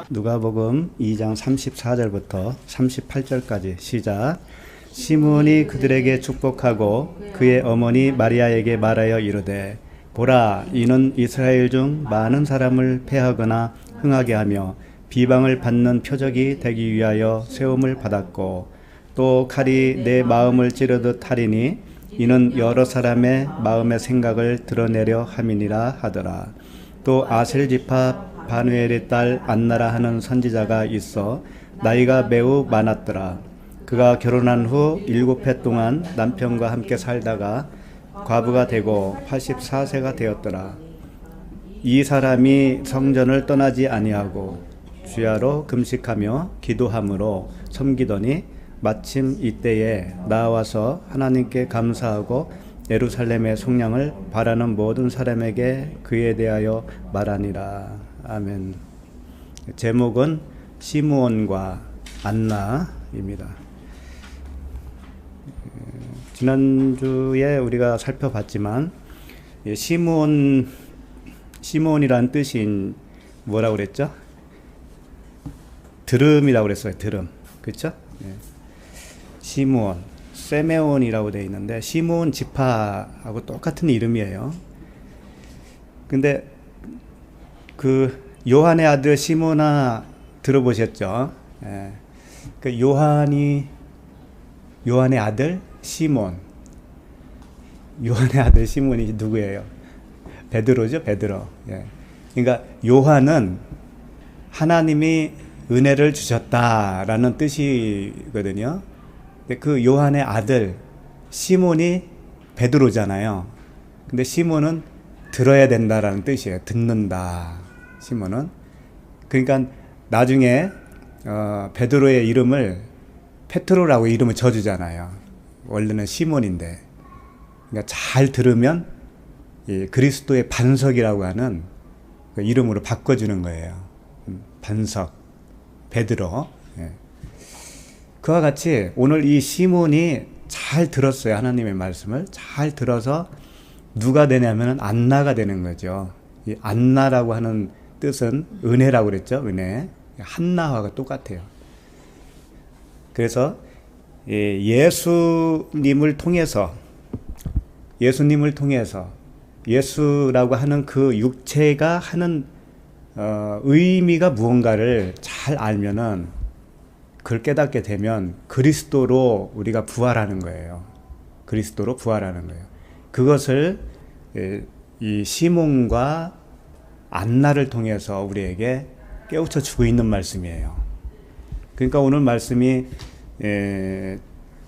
누가복음 2장 34절부터 38절까지 시작. 시몬이 그들에게 축복하고 그의 어머니 마리아에게 말하여 이르되 보라, 이는 이스라엘 중 많은 사람을 패하거나 흥하게 하며 비방을 받는 표적이 되기 위하여 세움을 받았고 또 칼이 내 마음을 찌르듯 하리니 이는 여러 사람의 마음의 생각을 드러내려 함이니라 하더라. 또 아셀 지파 바누엘의 딸 안나라 하는 선지자가 있어 나이가 매우 많았더라. 그가 결혼한 후 7해 동안 남편과 함께 살다가 과부가 되고 84세가 되었더라. 이 사람이 성전을 떠나지 아니하고 주야로 금식하며 기도함으로 섬기더니 마침 이때에 나와서 하나님께 감사하고 예루살렘의 속량을 바라는 모든 사람에게 그에 대하여 말하니라. 아멘. 제목은 시므온과 안나입니다. 지난주에 우리가 살펴봤지만 시므온이라는 뜻이 뭐라고 그랬죠? 드름이라고 그랬어요. 드름. 그렇죠? 시므온, 세메온이라고 되어 있는데 시므온 지파하고 똑같은 이름이에요. 근데 그 요한의 아들 시모나 들어보셨죠? 그 요한의 아들 시몬. 요한의 아들 시몬이 누구예요? 베드로죠, 베드로. 그러니까 요한은 하나님이 은혜를 주셨다라는 뜻이거든요. 근데 그 요한의 아들 시몬이 베드로잖아요. 근데 시몬은 들어야 된다라는 뜻이에요. 듣는다. 시몬은. 그러니까 나중에 베드로의 이름을 페트로라고 이름을 져주잖아요. 원래는 시몬인데. 그러니까 잘 들으면 그리스도의 반석이라고 하는 그 이름으로 바꿔주는 거예요. 반석, 베드로. 그와 같이 오늘 이 시몬이 잘 들었어요. 하나님의 말씀을 잘 들어서 누가 되냐면 안나가 되는 거죠. 이 안나라고 하는 뜻은 은혜라고 그랬죠. 은혜. 한나와 똑같아요. 그래서 예수님을 통해서 예수라고 하는 그 육체가 하는 의미가 무언가를 잘 알면은 그걸 깨닫게 되면 그리스도로 우리가 부활하는 거예요. 그리스도로 부활하는 거예요. 그것을 이 시몬과 안나를 통해서 우리에게 깨우쳐 주고 있는 말씀이에요. 그러니까 오늘 말씀이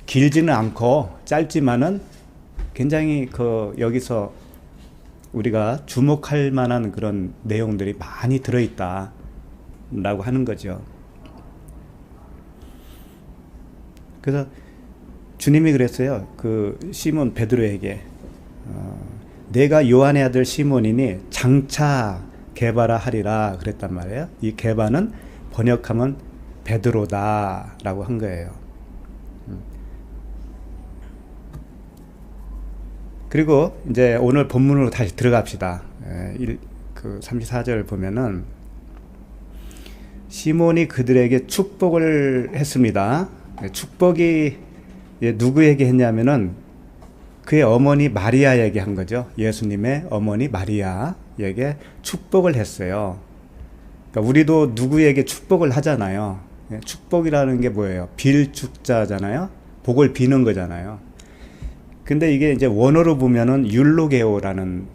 길지는 않고 짧지만은 굉장히 여기서 우리가 주목할 만한 그런 내용들이 많이 들어있다라고 하는 거죠. 그래서 주님이 그랬어요. 그 시몬 베드로에게 내가 요한의 아들 시몬이니 장차 게바라 하리라 그랬단 말이에요. 이 게바는 번역하면 베드로다라고 한 거예요. 그리고 이제 오늘 본문으로 다시 들어갑시다. 그 34절 보면은 시몬이 그들에게 축복을 했습니다. 축복이 누구에게 했냐면은 그의 어머니 마리아에게 한 거죠. 예수님의 어머니 마리아에게 축복을 했어요. 그러니까 우리도 누구에게 축복을 하잖아요. 축복이라는 게 뭐예요? 빌 축자잖아요. 복을 비는 거잖아요. 근데 이게 이제 원어로 보면은 율로게오라는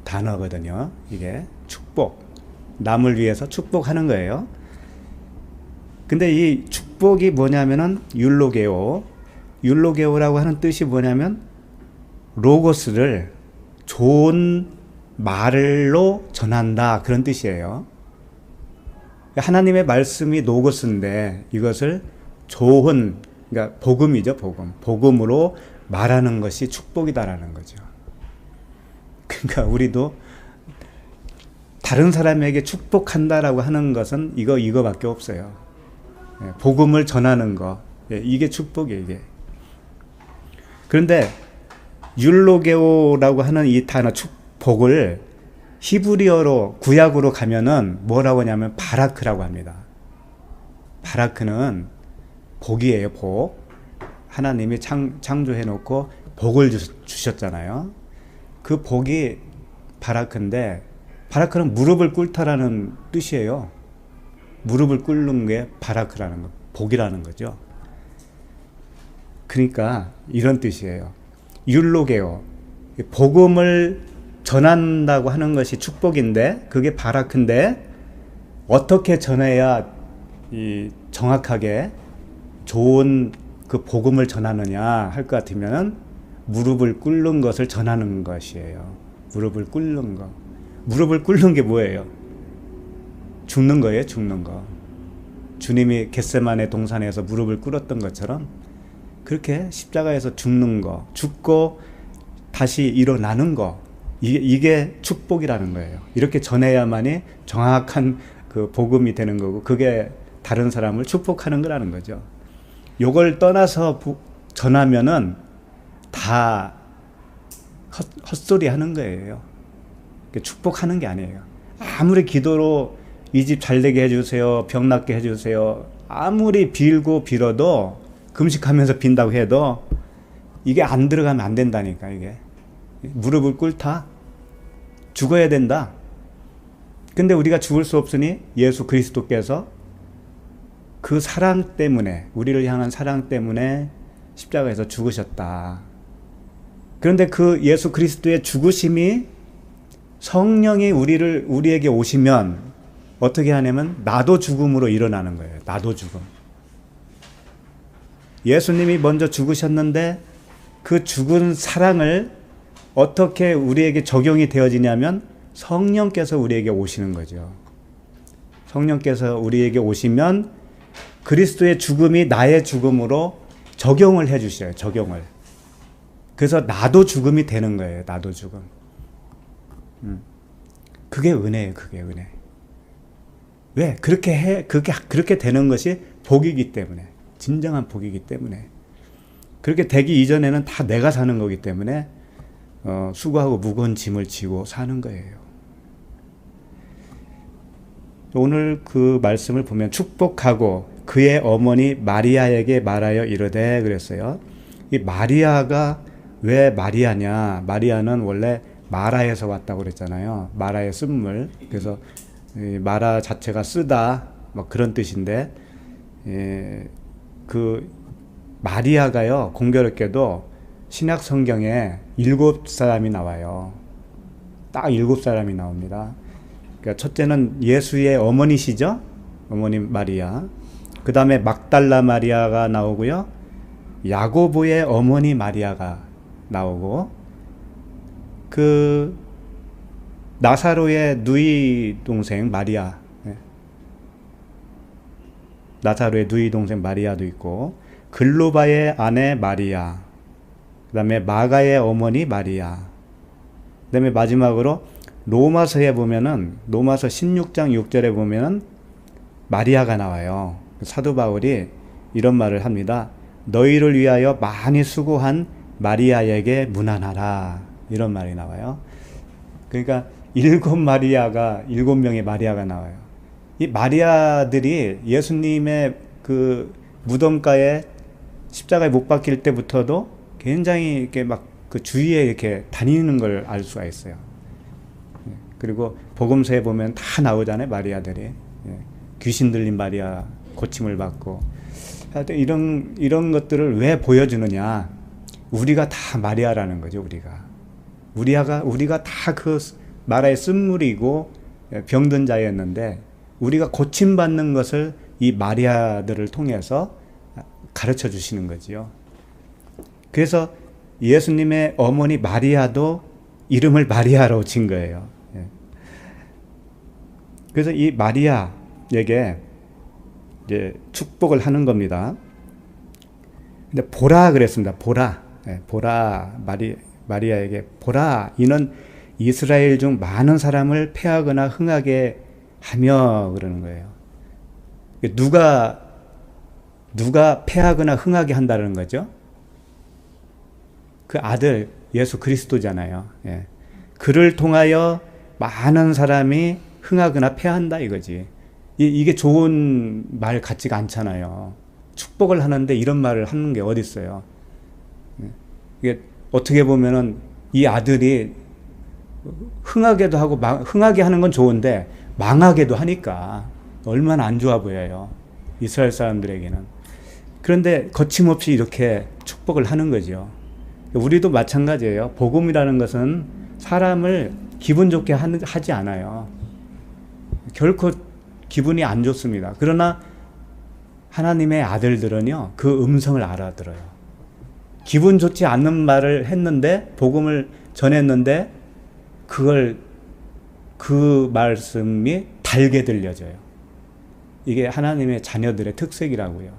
단어거든요. 이게 축복, 남을 위해서 축복하는 거예요. 근데 이 축복이 뭐냐면은 율로게오라고 하는 뜻이 뭐냐면 로고스를 좋은 말로 전한다, 그런 뜻이에요. 하나님의 말씀이 로고스인데 이것을 좋은, 그러니까 복음이죠, 복음으로 말하는 것이 축복이다라는 거죠. 그러니까 우리도 다른 사람에게 축복한다라고 하는 것은 이거밖에 없어요. 복음을 전하는 거, 예, 이게 축복이에요, 이게. 그런데 율로게오라고 하는 이 단어 축복을 히브리어로 구약으로 가면은 뭐라고 하냐면 바라크라고 합니다. 바라크는 복이에요, 복. 하나님이 창조해 놓고 복을 주셨잖아요. 그 복이 바라크인데, 바라크는 무릎을 꿇다라는 뜻이에요. 무릎을 꿇는 게 바라크라는 거, 복이라는 거죠. 그러니까 이런 뜻이에요. 율로게오, 복음을 전한다고 하는 것이 축복인데, 그게 바라크인데, 어떻게 전해야 정확하게 좋은 그 복음을 전하느냐 할 것 같으면 무릎을 꿇는 것을 전하는 것이에요. 무릎을 꿇는 거. 무릎을 꿇는 게 뭐예요? 죽는 거예요, 죽는 거. 주님이 겟세마네 동산에서 무릎을 꿇었던 것처럼 그렇게 십자가에서 죽는 거, 죽고 다시 일어나는 거, 이게 축복이라는 거예요. 이렇게 전해야만이 정확한 그 복음이 되는 거고, 그게 다른 사람을 축복하는 거라는 거죠. 요걸 떠나서 전하면은 다 헛소리 하는 거예요. 축복하는 게 아니에요. 아무리 기도로 이 집 잘 되게 해주세요, 병 낫게 해주세요, 아무리 빌고 빌어도, 금식하면서 빈다고 해도 이게 안 들어가면 안 된다니까. 이게 무릎을 꿇다, 죽어야 된다. 근데 우리가 죽을 수 없으니 예수 그리스도께서 그 사랑 때문에, 우리를 향한 사랑 때문에 십자가에서 죽으셨다. 그런데 그 예수 그리스도의 죽으심이, 성령이 우리에게 오시면 어떻게 하냐면 나도 죽음으로 일어나는 거예요. 나도 죽음. 예수님이 먼저 죽으셨는데 그 죽은 사랑을 어떻게 우리에게 적용이 되어지냐면 성령께서 우리에게 오시는 거죠. 성령께서 우리에게 오시면 그리스도의 죽음이 나의 죽음으로 적용을 해 주셔요. 적용을. 그래서 나도 죽음이 되는 거예요. 나도 죽음. 그게 은혜예요. 그게 은혜. 왜? 그렇게 되는 것이 복이기 때문에. 진정한 복이기 때문에. 그렇게 되기 이전에는 다 내가 사는 거기 때문에 수고하고 무거운 짐을 지고 사는 거예요. 오늘 그 말씀을 보면 축복하고 그의 어머니 마리아에게 말하여 이르되 그랬어요. 이 마리아가 왜 마리아냐? 마리아는 원래 마라에서 왔다고 그랬잖아요. 마라의 쓴물. 그래서 마라 자체가 쓰다, 뭐 그런 뜻인데, 그 마리아가요, 공교롭게도 신약 성경에 7사람이 나와요. 딱 7사람이 나옵니다. 그러니까 첫째는 예수의 어머니시죠? 어머니 마리아. 그 다음에 막달라 마리아가 나오고요. 야고보의 어머니 마리아가 나오고, 그 나사로의 누이 동생 마리아, 나사로의 누이 동생 마리아도 있고, 글로바의 아내 마리아, 그 다음에 마가의 어머니 마리아, 그 다음에 마지막으로 로마서에 보면은, 로마서 16장 6절에 보면은 마리아가 나와요. 사도 바울이 이런 말을 합니다. 너희를 위하여 많이 수고한 마리아에게 문안하라. 이런 말이 나와요. 그러니까 7명의 마리아가 나와요. 이 마리아들이 예수님의 그 무덤가에 십자가에 못 박힐 때부터도 굉장히 이렇게 막 그 주위에 이렇게 다니는 걸 알 수가 있어요. 그리고 복음서에 보면 다 나오잖아요, 마리아들이. 귀신 들린 마리아 고침을 받고. 하여튼 이런 것들을 왜 보여주느냐? 우리가 다 마리아라는 거죠, 우리가 다 그 마라의 쓴물이고 병든 자였는데, 우리가 고침받는 것을 이 마리아들을 통해서 가르쳐 주시는 거지요. 그래서 예수님의 어머니 마리아도 이름을 마리아로 진 거예요. 그래서 이 마리아에게 이제 축복을 하는 겁니다. 근데 보라 그랬습니다. 보라 마리아에게 보라, 이는 이스라엘 중 많은 사람을 패하거나 흥하게 하며 그러는 거예요. 누가 누가 패하거나 흥하게 한다는 거죠? 그 아들 예수 그리스도잖아요. 예. 그를 통하여 많은 사람이 흥하거나 패한다 이거지. 이게 좋은 말 같지가 않잖아요. 축복을 하는데 이런 말을 하는 게 어디 있어요? 이게 어떻게 보면은 이 아들이 흥하게도 하고 흥하게 하는 건 좋은데 망하게도 하니까 얼마나 안 좋아 보여요. 이스라엘 사람들에게는. 그런데 거침없이 이렇게 축복을 하는 거죠. 우리도 마찬가지예요. 복음이라는 것은 사람을 기분 좋게 하지 않아요. 결코 기분이 안 좋습니다. 그러나 하나님의 아들들은요, 그 음성을 알아들어요. 기분 좋지 않는 말을 했는데, 복음을 전했는데, 그 말씀이 달게 들려져요. 이게 하나님의 자녀들의 특색이라고요.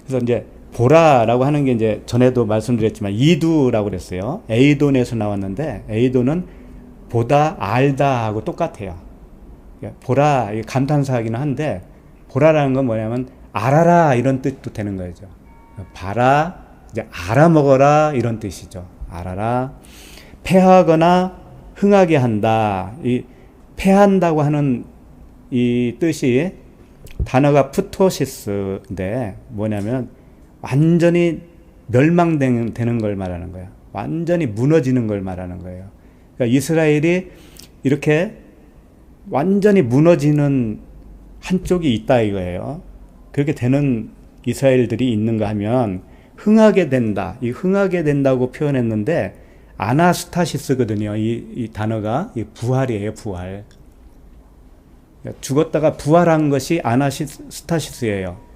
그래서 이제 보라라고 하는 게 이제 전에도 말씀드렸지만 이두라고 그랬어요. 에이돈에서 나왔는데 에이돈은 보다 알다 하고 똑같아요. 보라, 감탄사하기는 한데 보라라는 건 뭐냐면 알아라 이런 뜻도 되는 거죠. 봐라, 이제 알아먹어라 이런 뜻이죠. 알아라. 패하거나 흥하게 한다. 이 패한다고 하는 이 뜻이 단어가 프토시스인데 뭐냐면 완전히 멸망되는 걸 말하는 거예요. 완전히 무너지는 걸 말하는 거예요. 그러니까 이스라엘이 이렇게 완전히 무너지는 한쪽이 있다 이거예요. 그렇게 되는 이스라엘들이 있는가 하면 흥하게 된다. 이 흥하게 된다고 표현했는데 아나스타시스거든요. 이 단어가 이 부활이에요. 부활. 죽었다가 부활한 것이 아나스타시스예요.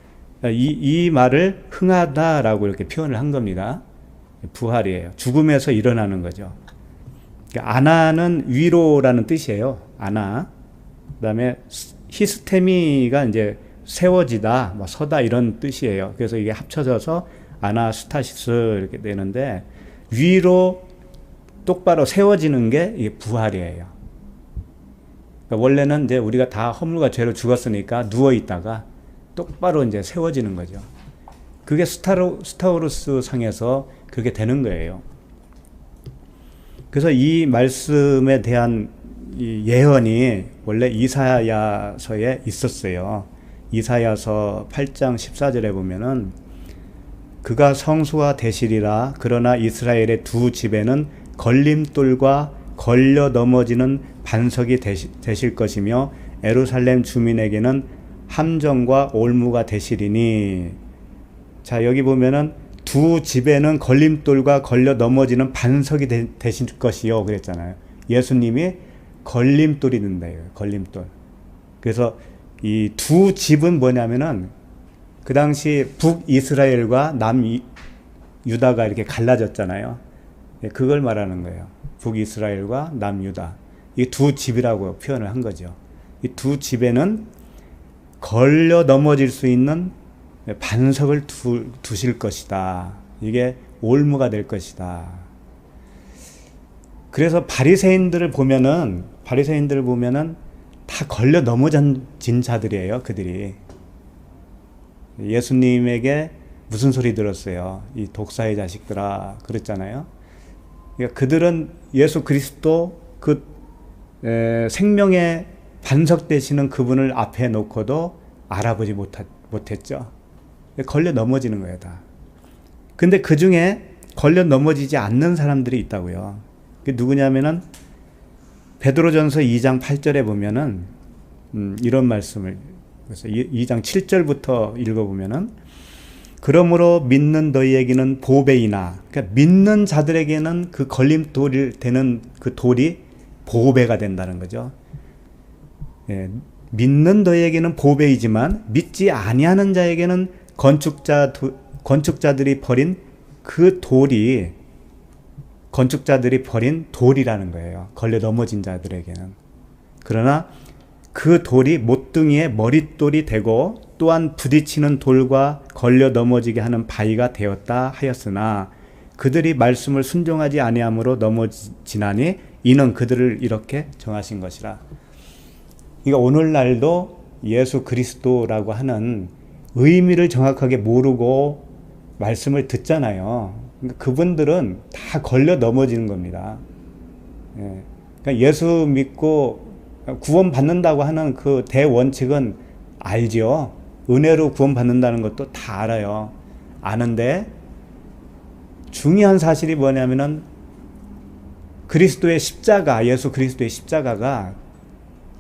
이 말을 흥하다라고 이렇게 표현을 한 겁니다. 부활이에요. 죽음에서 일어나는 거죠. 아나는 위로라는 뜻이에요. 아나. 그다음에 히스테미가 이제 세워지다, 뭐 서다 이런 뜻이에요. 그래서 이게 합쳐져서 아나스타시스 이렇게 되는데 위로 똑바로 세워지는 게 이게 부활이에요. 그러니까 원래는 이제 우리가 다 허물과 죄로 죽었으니까 누워 있다가 똑바로 이제 세워지는 거죠. 그게 스타우루스 상에서 그렇게 되는 거예요. 그래서 이 말씀에 대한 이 예언이 원래 이사야서에 있었어요. 이사야서 8장 14절에 보면은 그가 성수와 되시리라. 그러나 이스라엘의 두 집에는 걸림돌과 걸려 넘어지는 반석이 되실 것이며 예루살렘 주민에게는 함정과 올무가 되시리니. 자, 여기 보면은 두 집에는 걸림돌과 걸려 넘어지는 반석이 되실 것이요 그랬잖아요. 예수님이 걸림돌이 된다. 걸림돌. 그래서 이 두 집은 뭐냐면은 그 당시 북이스라엘과 남유다가 이렇게 갈라졌잖아요. 그걸 말하는 거예요. 북이스라엘과 남유다. 이 두 집이라고 표현을 한 거죠. 이 두 집에는 걸려 넘어질 수 있는 반석을 두실 것이다. 이게 올무가 될 것이다. 그래서 바리새인들을 보면은 다 걸려 넘어진 자들이에요. 그들이 예수님에게 무슨 소리 들었어요? 이 독사의 자식들아 그랬잖아요. 그러니까 그들은 예수 그리스도 그 생명의 반석 되시는 그분을 앞에 놓고도 알아보지 못했죠. 걸려 넘어지는 거예요, 다. 근데 그 중에 걸려 넘어지지 않는 사람들이 있다고요. 그게 누구냐면은 베드로전서 2장 8절에 보면은 이런 말씀을, 그래서 2장 7절부터 읽어보면은 그러므로 믿는 너희에게는 보배이나, 그러니까 믿는 자들에게는 그 걸림돌이 되는 그 돌이 보배가 된다는 거죠. 예, 믿는 너희에게는 보배이지만 믿지 아니하는 자에게는 건축자들이 버린 그 돌이, 건축자들이 버린 돌이라는 거예요. 걸려 넘어진 자들에게는. 그러나 그 돌이 못둥이의 머릿돌이 되고 또한 부딪히는 돌과 걸려 넘어지게 하는 바위가 되었다 하였으나 그들이 말씀을 순종하지 아니함으로 넘어지나니 이는 그들을 이렇게 정하신 것이라. 그러니까 오늘날도 예수 그리스도라고 하는 의미를 정확하게 모르고 말씀을 듣잖아요. 그러니까 그분들은 다 걸려 넘어지는 겁니다. 예. 그러니까 예수 믿고 구원 받는다고 하는 그 대원칙은 알죠. 은혜로 구원 받는다는 것도 다 알아요. 아는데 중요한 사실이 뭐냐면은 그리스도의 십자가, 예수 그리스도의 십자가가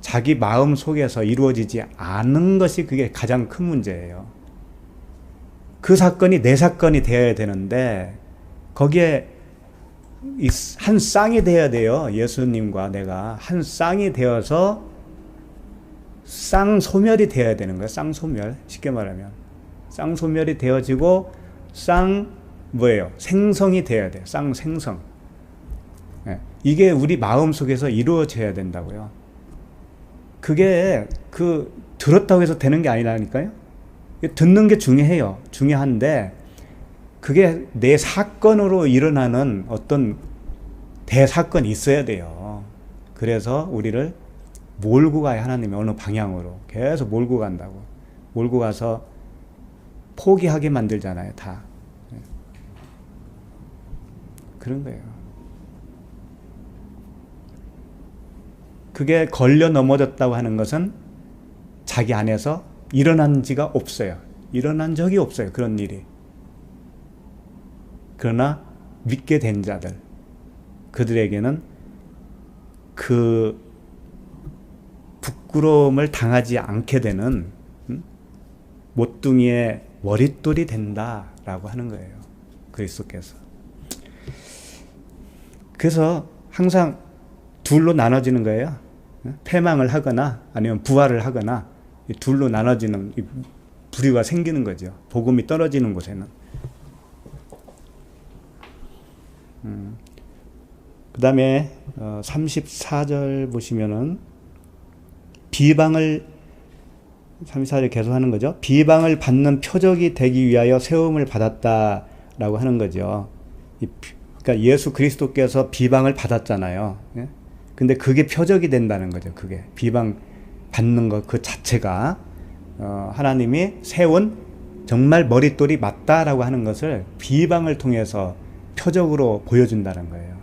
자기 마음 속에서 이루어지지 않은 것이 그게 가장 큰 문제예요. 그 사건이 내 사건이 되어야 되는데 거기에 한 쌍이 되어야 돼요. 예수님과 내가 한 쌍이 되어서 쌍소멸이 되어야 되는 거예요. 쌍소멸. 쉽게 말하면 쌍소멸이 되어지고 뭐예요? 생성이 되어야 돼요. 쌍생성. 네. 이게 우리 마음 속에서 이루어져야 된다고요. 그게 들었다고 해서 되는 게 아니라니까요. 듣는 게 중요해요. 중요한데 그게 내 사건으로 일어나는 어떤 대사건이 있어야 돼요. 그래서 우리를 몰고 가야 하나님이 어느 방향으로 계속 몰고 간다고. 몰고 가서 포기하게 만들잖아요. 다. 그런 거예요. 그게 걸려 넘어졌다고 하는 것은 자기 안에서 일어난 지가 없어요. 일어난 적이 없어요. 그런 일이. 그러나 믿게 된 자들, 그들에게는 그 부끄러움을 당하지 않게 되는 모퉁이의 머릿돌이 된다라고 하는 거예요. 그리스도께서. 그래서 항상 둘로 나눠지는 거예요. 패망을 하거나 아니면 부활을 하거나 둘로 나눠지는 부류가 생기는 거죠. 복음이 떨어지는 곳에는. 그 다음에 34절 보시면은 34절 계속 하는 거죠. 비방을 받는 표적이 되기 위하여 세움을 받았다라고 하는 거죠. 그러니까 예수 그리스도께서 비방을 받았잖아요. 예? 근데 그게 표적이 된다는 거죠. 그게 비방 받는 것 그 자체가 하나님이 세운 정말 머릿돌이 맞다라고 하는 것을 비방을 통해서 표적으로 보여준다는 거예요.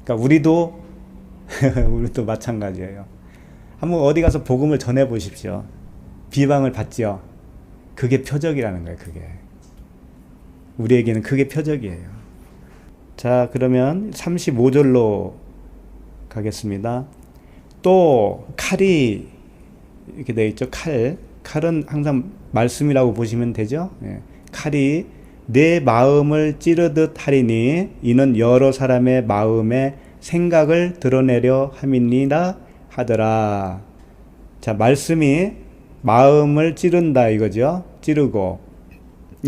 그러니까 우리도 마찬가지예요. 한번 어디 가서 복음을 전해 보십시오. 비방을 받지요. 그게 표적이라는 거예요. 그게 우리에게는 그게 표적이에요. 자, 그러면 35절로 가겠습니다. 또 칼이 이렇게 되어 있죠. 칼은 항상 말씀이라고 보시면 되죠. 예. 칼이 내 마음을 찌르듯 하리니 이는 여러 사람의 마음의 생각을 드러내려 함이니라 하더라. 자, 말씀이 마음을 찌른다 이거죠. 찌르고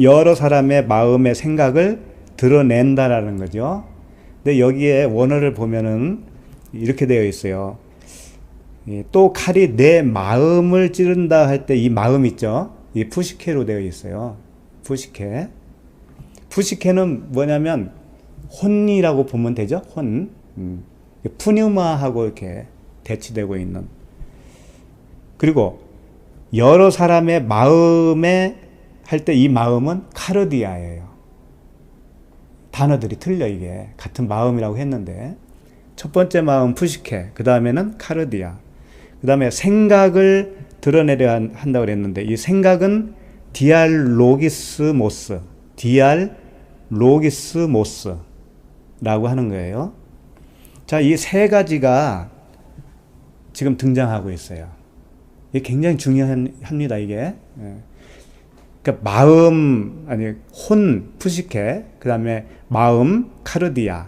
여러 사람의 마음의 생각을 드러낸다라는 거죠. 근데 여기에 원어를 보면은 이렇게 되어 있어요. 또 칼이 내 마음을 찌른다 할 때 이 마음 있죠. 이 푸시케로 되어 있어요. 푸시케는 뭐냐면 혼이라고 보면 되죠. 혼. 푸뉴마하고 이렇게 대치되고 있는. 그리고 여러 사람의 마음에 할 때 이 마음은 카르디아예요. 단어들이 틀려. 이게 같은 마음이라고 했는데 첫 번째 마음 푸시케, 그 다음에는 카르디아, 그 다음에 생각을 드러내려 한다고 그랬는데 이 생각은 디알로기스모스라고 하는 거예요. 자, 이 세 가지가 지금 등장하고 있어요. 이게 굉장히 중요합니다. 이게. 그러니까 마음, 혼, 푸시케, 그 다음에 마음, 카르디아,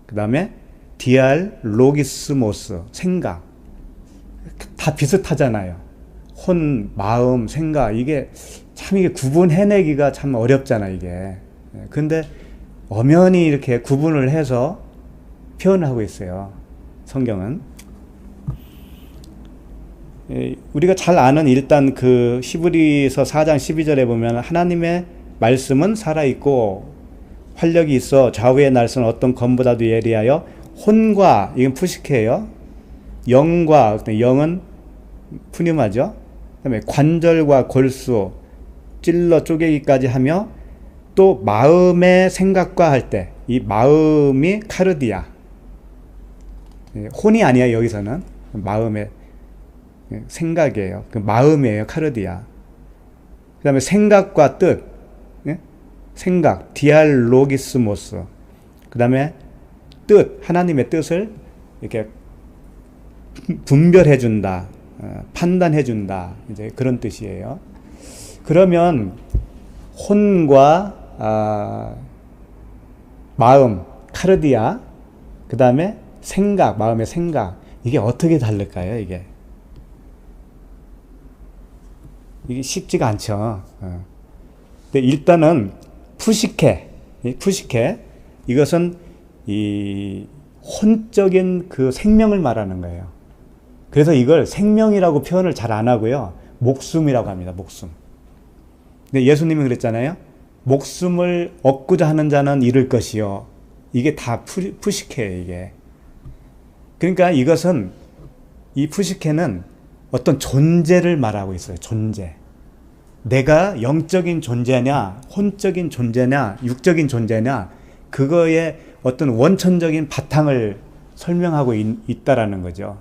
그 다음에 디알로기스모스, 생각. 다 비슷하잖아요. 혼, 마음, 생각. 이게 구분해내기가 참 어렵잖아요, 이게. 근데 엄연히 이렇게 구분을 해서 표현하고 있어요. 성경은. 우리가 잘 아는 일단 그 히브리서 4장 12절에 보면 하나님의 말씀은 살아있고 활력이 있어 좌우의 날선 어떤 검보다도 예리하여 혼과, 이건 푸시케예요. 영과, 영은 푸뉴마죠. 그다음에 관절과 골수, 찔러 쪼개기까지 하며 또 마음의 생각과 할 때 이 마음이 카르디아. 혼이 아니야 여기서는. 마음의 생각이에요. 그 마음이에요. 카르디아. 그 다음에 생각과 뜻. 생각. 디알로기스모스. 그 다음에 뜻. 하나님의 뜻을 이렇게 분별해준다. 판단해준다. 이제 그런 뜻이에요. 그러면 혼과 마음, 카르디아, 그 다음에 생각, 마음의 생각. 이게 어떻게 다를까요, 이게? 이게 쉽지가 않죠. 근데 일단은 푸시케. 이것은 이 혼적인 그 생명을 말하는 거예요. 그래서 이걸 생명이라고 표현을 잘 안 하고요. 목숨이라고 합니다, 목숨. 근데 예수님이 그랬잖아요. 목숨을 얻고자 하는 자는 잃을 것이요. 이게 다 푸시케예요, 이게. 그러니까 이것은, 이 푸시케는 어떤 존재를 말하고 있어요, 존재. 내가 영적인 존재냐, 혼적인 존재냐, 육적인 존재냐, 그거의 어떤 원천적인 바탕을 설명하고 있다라는 거죠.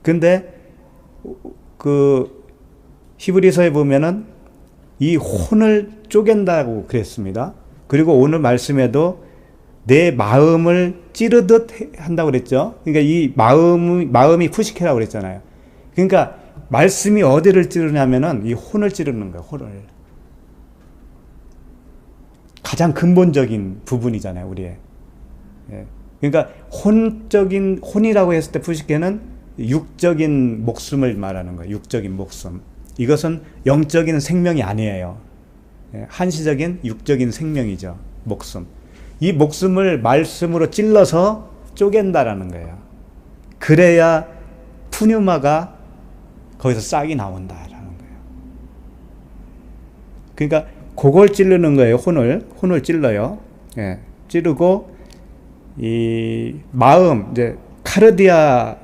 근데, 그, 히브리서에 보면은 이 혼을 쪼갠다고 그랬습니다. 그리고 오늘 말씀에도 내 마음을 찌르듯 한다고 그랬죠. 그러니까 이 마음이 푸시케라고 그랬잖아요. 그러니까 말씀이 어디를 찌르냐면은 이 혼을 찌르는 거예요, 혼을. 가장 근본적인 부분이잖아요, 우리의. 그러니까 혼이라고 했을 때 푸시케는 육적인 목숨을 말하는 거예요, 육적인 목숨. 이것은 영적인 생명이 아니에요. 한시적인 육적인 생명이죠. 목숨. 이 목숨을 말씀으로 찔러서 쪼갠다라는 거예요. 그래야 푸뉴마가 거기서 싹이 나온다라는 거예요. 그러니까 그걸 찌르는 거예요. 혼을 찔러요. 예, 찌르고 이 마음, 이제 카르디아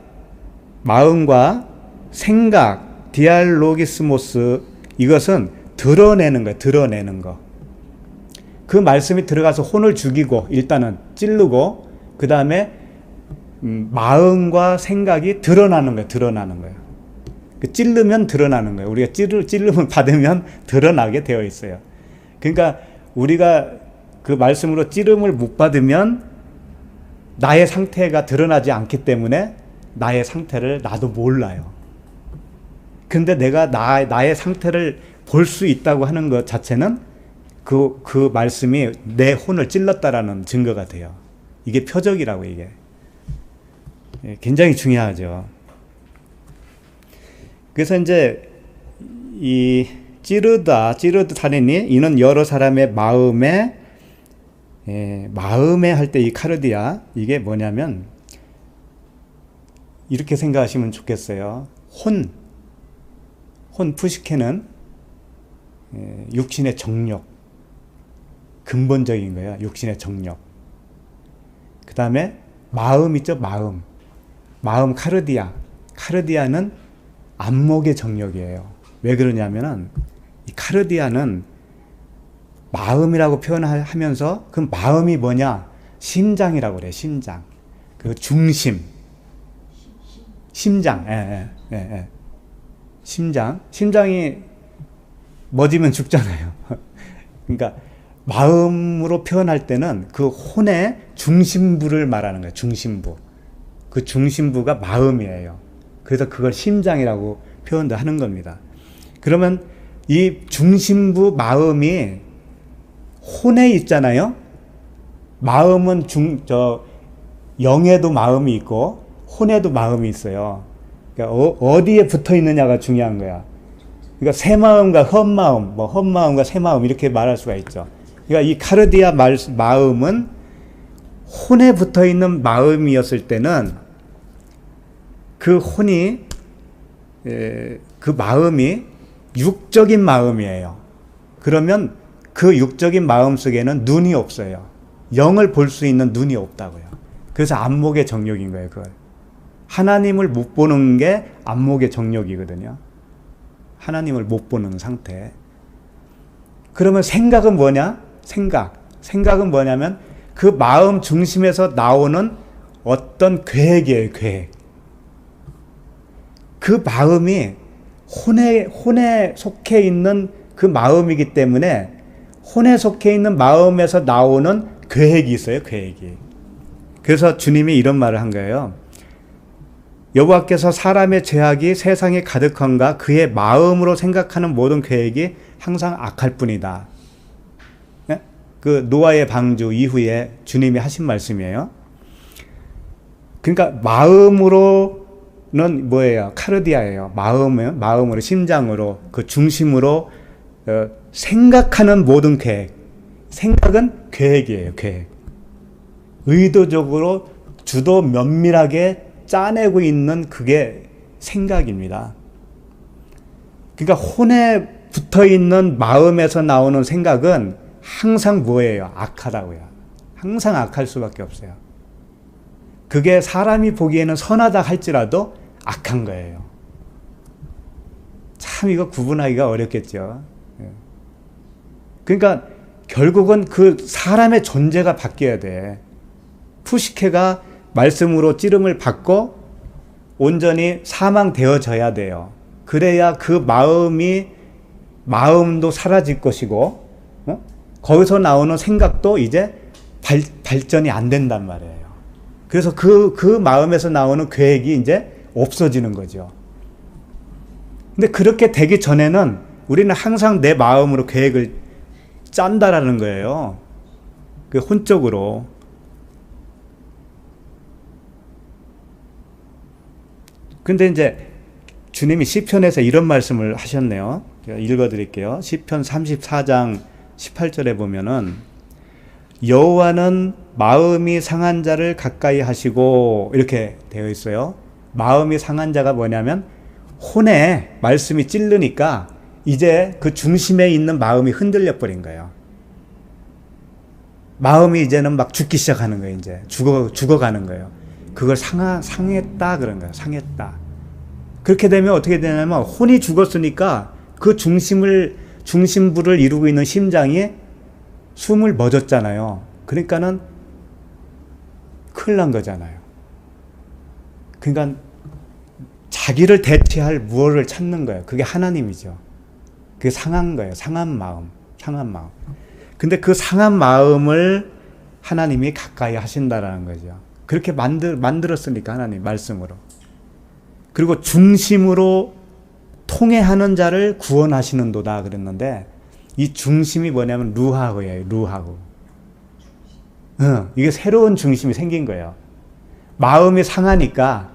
마음과 생각, 디알로기스모스, 이것은 드러내는 거예요. 드러내는 거. 그 말씀이 들어가서 혼을 죽이고 일단은 찌르고 그 다음에 마음과 생각이 드러나는 거예요. 드러나는 거예요. 찌르면 드러나는 거예요. 우리가 찌르면 받으면 드러나게 되어 있어요. 그러니까 우리가 그 말씀으로 찌름을 못 받으면 나의 상태가 드러나지 않기 때문에 나의 상태를 나도 몰라요. 근데 내가 나의 상태를 볼 수 있다고 하는 것 자체는 그 말씀이 내 혼을 찔렀다라는 증거가 돼요. 이게 표적이라고, 이게. 굉장히 중요하죠. 그래서 이제 이 찌르다니니 이는 여러 사람의 마음에 할 때 이 카르디아, 이게 뭐냐면 이렇게 생각하시면 좋겠어요. 혼 푸시케는 육신의 정욕, 근본적인 거예요. 육신의 정욕. 그 다음에 마음 있죠, 마음 카르디아는 안목의 정욕이에요. 왜 그러냐면은 이 카르디아는 마음이라고 표현하면서 그 마음이 뭐냐, 심장이라고 그래요. 심장, 그 중심, 심장. 심장이 멎으면 죽잖아요. 그러니까 마음으로 표현할 때는 그 혼의 중심부를 말하는 거예요. 중심부. 그 중심부가 마음이에요. 그래서 그걸 심장이라고 표현도 하는 겁니다. 그러면 이 중심부 마음이 혼에 있잖아요. 마음은 영에도 마음이 있고 혼에도 마음이 있어요. 그러니까 어디에 붙어 있느냐가 중요한 거야. 그러니까 새 마음과 헛마음, 헛마음과 새 마음 이렇게 말할 수가 있죠. 그러니까 이 카르디아 마음은 혼에 붙어 있는 마음이었을 때는 그 혼이 그 마음이 육적인 마음이에요. 그러면 그 육적인 마음 속에는 눈이 없어요. 영을 볼 수 있는 눈이 없다고요. 그래서 안목의 정욕인 거예요. 그걸 하나님을 못 보는 게 안목의 정욕이거든요. 하나님을 못 보는 상태. 그러면 생각은 뭐냐? 생각은 뭐냐면 그 마음 중심에서 나오는 어떤 계획이에요, 계획. 그 마음이 혼에 속해 있는 그 마음이기 때문에 혼에 속해 있는 마음에서 나오는 계획이 있어요, 계획이. 그래서 주님이 이런 말을 한 거예요. 여호와께서 사람의 죄악이 세상에 가득한가 그의 마음으로 생각하는 모든 계획이 항상 악할 뿐이다. 네? 그 노아의 방주 이후에 주님이 하신 말씀이에요. 그러니까 마음으로는 뭐예요? 카르디아예요. 마음으로, 심장으로, 그 중심으로 생각하는 모든 계획. 생각은 계획이에요, 계획. 의도적으로 주도 면밀하게 짜내고 있는 그게 생각입니다. 그러니까 혼에 붙어 있는 마음에서 나오는 생각은 항상 뭐예요? 악하다고요. 항상 악할 수밖에 없어요. 그게 사람이 보기에는 선하다 할지라도 악한 거예요. 참 이거 구분하기가 어렵겠죠. 그러니까 결국은 그 사람의 존재가 바뀌어야 돼. 푸시케가 말씀으로 찌름을 받고 온전히 사망되어져야 돼요. 그래야 그 마음도 사라질 것이고, 거기서 나오는 생각도 이제 발전이 안 된단 말이에요. 그래서 그 마음에서 나오는 계획이 이제 없어지는 거죠. 근데 그렇게 되기 전에는 우리는 항상 내 마음으로 계획을 짠다라는 거예요. 그 혼적으로. 근데 이제 주님이 시편에서 이런 말씀을 하셨네요. 제가 읽어드릴게요. 시편 34장 18절에 보면은 여호와는 마음이 상한 자를 가까이 하시고 이렇게 되어 있어요. 마음이 상한 자가 뭐냐면 혼에 말씀이 찔르니까 이제 그 중심에 있는 마음이 흔들려 버린 거예요. 마음이 이제는 막 죽기 시작하는 거예요. 이제 죽어가는 거예요. 그걸 상했다 그런 거예요. 상했다. 그렇게 되면 어떻게 되냐면 혼이 죽었으니까 그 중심부를 이루고 있는 심장이 숨을 멎었잖아요. 그러니까는 큰일 난 거잖아요. 그러니까 자기를 대체할 무엇을 찾는 거예요. 그게 하나님이죠. 그게 상한 거예요. 상한 마음. 근데 그 상한 마음을 하나님이 가까이 하신다라는 거죠. 그렇게 만들었으니까 하나님 말씀으로. 그리고 중심으로 통해하는 자를 구원하시는도다 그랬는데 이 중심이 뭐냐면 루하고예요. 루하고. 이게 새로운 중심이 생긴 거예요. 마음이 상하니까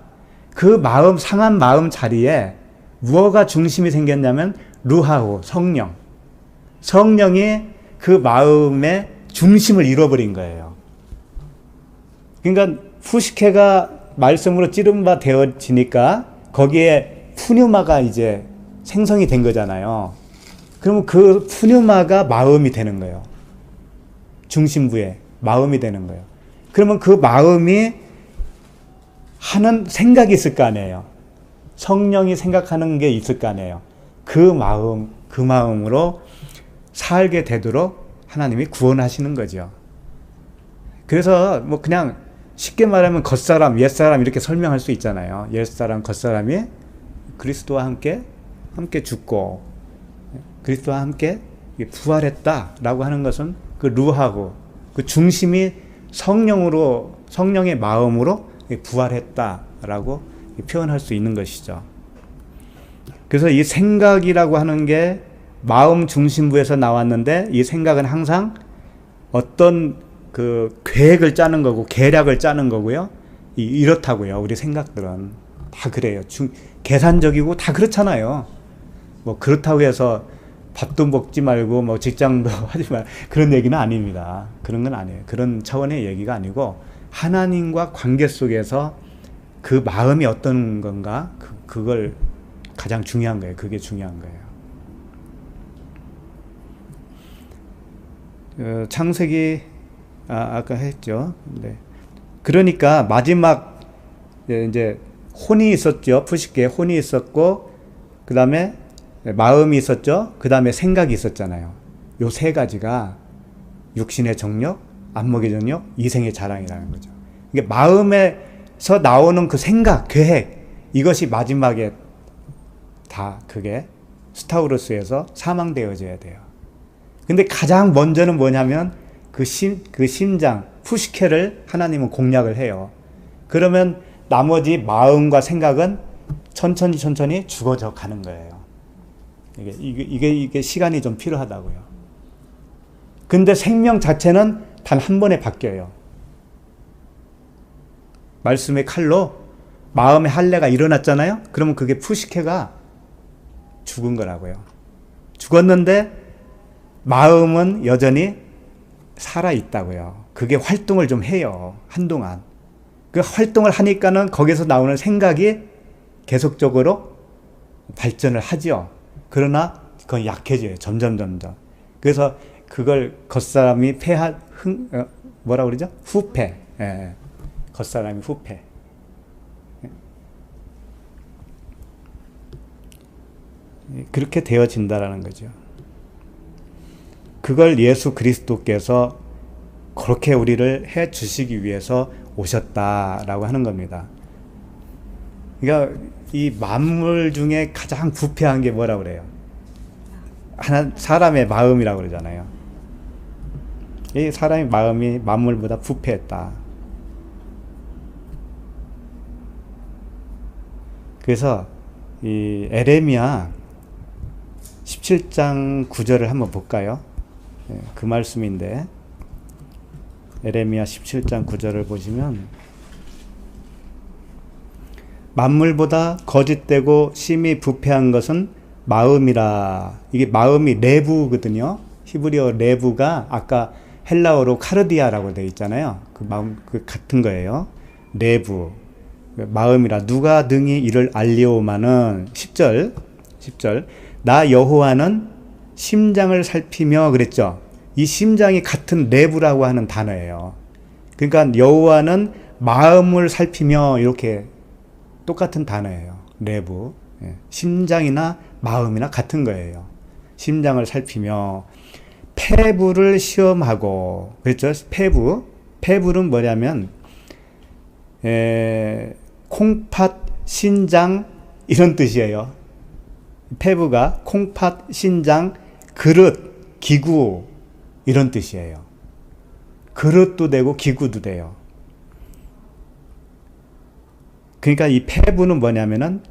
그 상한 마음 자리에 무엇가 중심이 생겼냐면 루하고 성령. 성령이 그 마음의 중심을 잃어버린 거예요. 그러니까 푸시케가 말씀으로 찌른바 되어지니까 거기에 푸뉴마가 이제 생성이 된 거잖아요. 그러면 그 푸뉴마가 마음이 되는 거예요. 중심부에 마음이 되는 거예요. 그러면 그 마음이 하는 생각이 있을 거 아니에요. 성령이 생각하는 게 있을 거 아니에요. 그 마음으로 살게 되도록 하나님이 구원하시는 거죠. 그래서 뭐 그냥 쉽게 말하면 겉사람, 옛사람 이렇게 설명할 수 있잖아요. 옛사람, 겉사람이 그리스도와 함께 죽고 그리스도와 함께 부활했다라고 하는 것은 그 루하고 그 중심이 성령의 마음으로 부활했다라고 표현할 수 있는 것이죠. 그래서 이 생각이라고 하는 게 마음 중심부에서 나왔는데 이 생각은 항상 어떤 그 계획을 짜는 거고 계략을 짜는 거고요. 이렇다고요. 우리 생각들은 다 그래요. 계산적이고 다 그렇잖아요. 뭐 그렇다고 해서 밥도 먹지 말고 뭐 직장도 하지 말 그런 얘기는 아닙니다. 그런 건 아니에요. 그런 차원의 얘기가 아니고 하나님과 관계 속에서 그 마음이 어떤 건가 그걸 가장 중요한 거예요. 그게 중요한 거예요. 창세기 아까 했죠. 네. 그러니까 마지막 이제 혼이 있었죠. 푸시케 혼이 있었고, 그 다음에 마음이 있었죠. 그 다음에 생각이 있었잖아요. 요 세 가지가 육신의 정력, 안목의 정력, 이생의 자랑이라는 거죠. 이게 마음에서 나오는 그 생각, 계획, 이것이 마지막에 다 그게 스타우루스에서 사망되어져야 돼요. 근데 가장 먼저는 뭐냐면 그 심장, 푸시케를 하나님은 공략을 해요. 그러면 나머지 마음과 생각은 천천히 죽어져 가는 거예요. 이게 시간이 좀 필요하다고요. 근데 생명 자체는 단 한 번에 바뀌어요. 말씀의 칼로 마음의 할례가 일어났잖아요. 그러면 그게 푸시케가 죽은 거라고요. 죽었는데 마음은 여전히 살아 있다고요. 그게 활동을 좀 해요. 한동안. 그 활동을 하니까는 거기서 나오는 생각이 계속적으로 발전을 하죠. 그러나 그건 약해져요. 점점. 그래서 그걸 겉사람이 뭐라 그러죠? 후패. 예. 겉사람이 후패. 그렇게 되어진다라는 거죠. 그걸 예수 그리스도께서 그렇게 우리를 해 주시기 위해서 오셨다라고 하는 겁니다. 그러니까 이 만물 중에 가장 부패한 게 뭐라고 그래요? 사람의 마음이라고 그러잖아요. 이 사람의 마음이 만물보다 부패했다. 그래서 이 에레미야 17장 9절을 한번 볼까요? 그 말씀인데 에레미야 17장 9절을 보시면 만물보다 거짓되고 심히 부패한 것은 마음이라. 이게 마음이 레부거든요. 히브리어 레부가 아까 헬라어로 카르디아라고 되어 있잖아요. 그 마음 그 같은 거예요. 레부. 마음이라. 누가 능히 이를 알리오마는 10절 나 여호와는 심장을 살피며 그랬죠. 이 심장이 같은 레부라고 하는 단어예요. 그러니까 여호와는 마음을 살피며 이렇게 똑같은 단어예요. 레부. 심장이나 마음이나 같은 거예요. 심장을 살피며 폐부를 시험하고 그랬죠. 폐부는 뭐냐면 콩팥, 신장 이런 뜻이에요. 폐부가 콩팥, 신장, 그릇, 기구 이런 뜻이에요. 그릇도 되고 기구도 돼요. 그러니까 이 폐부는 뭐냐면은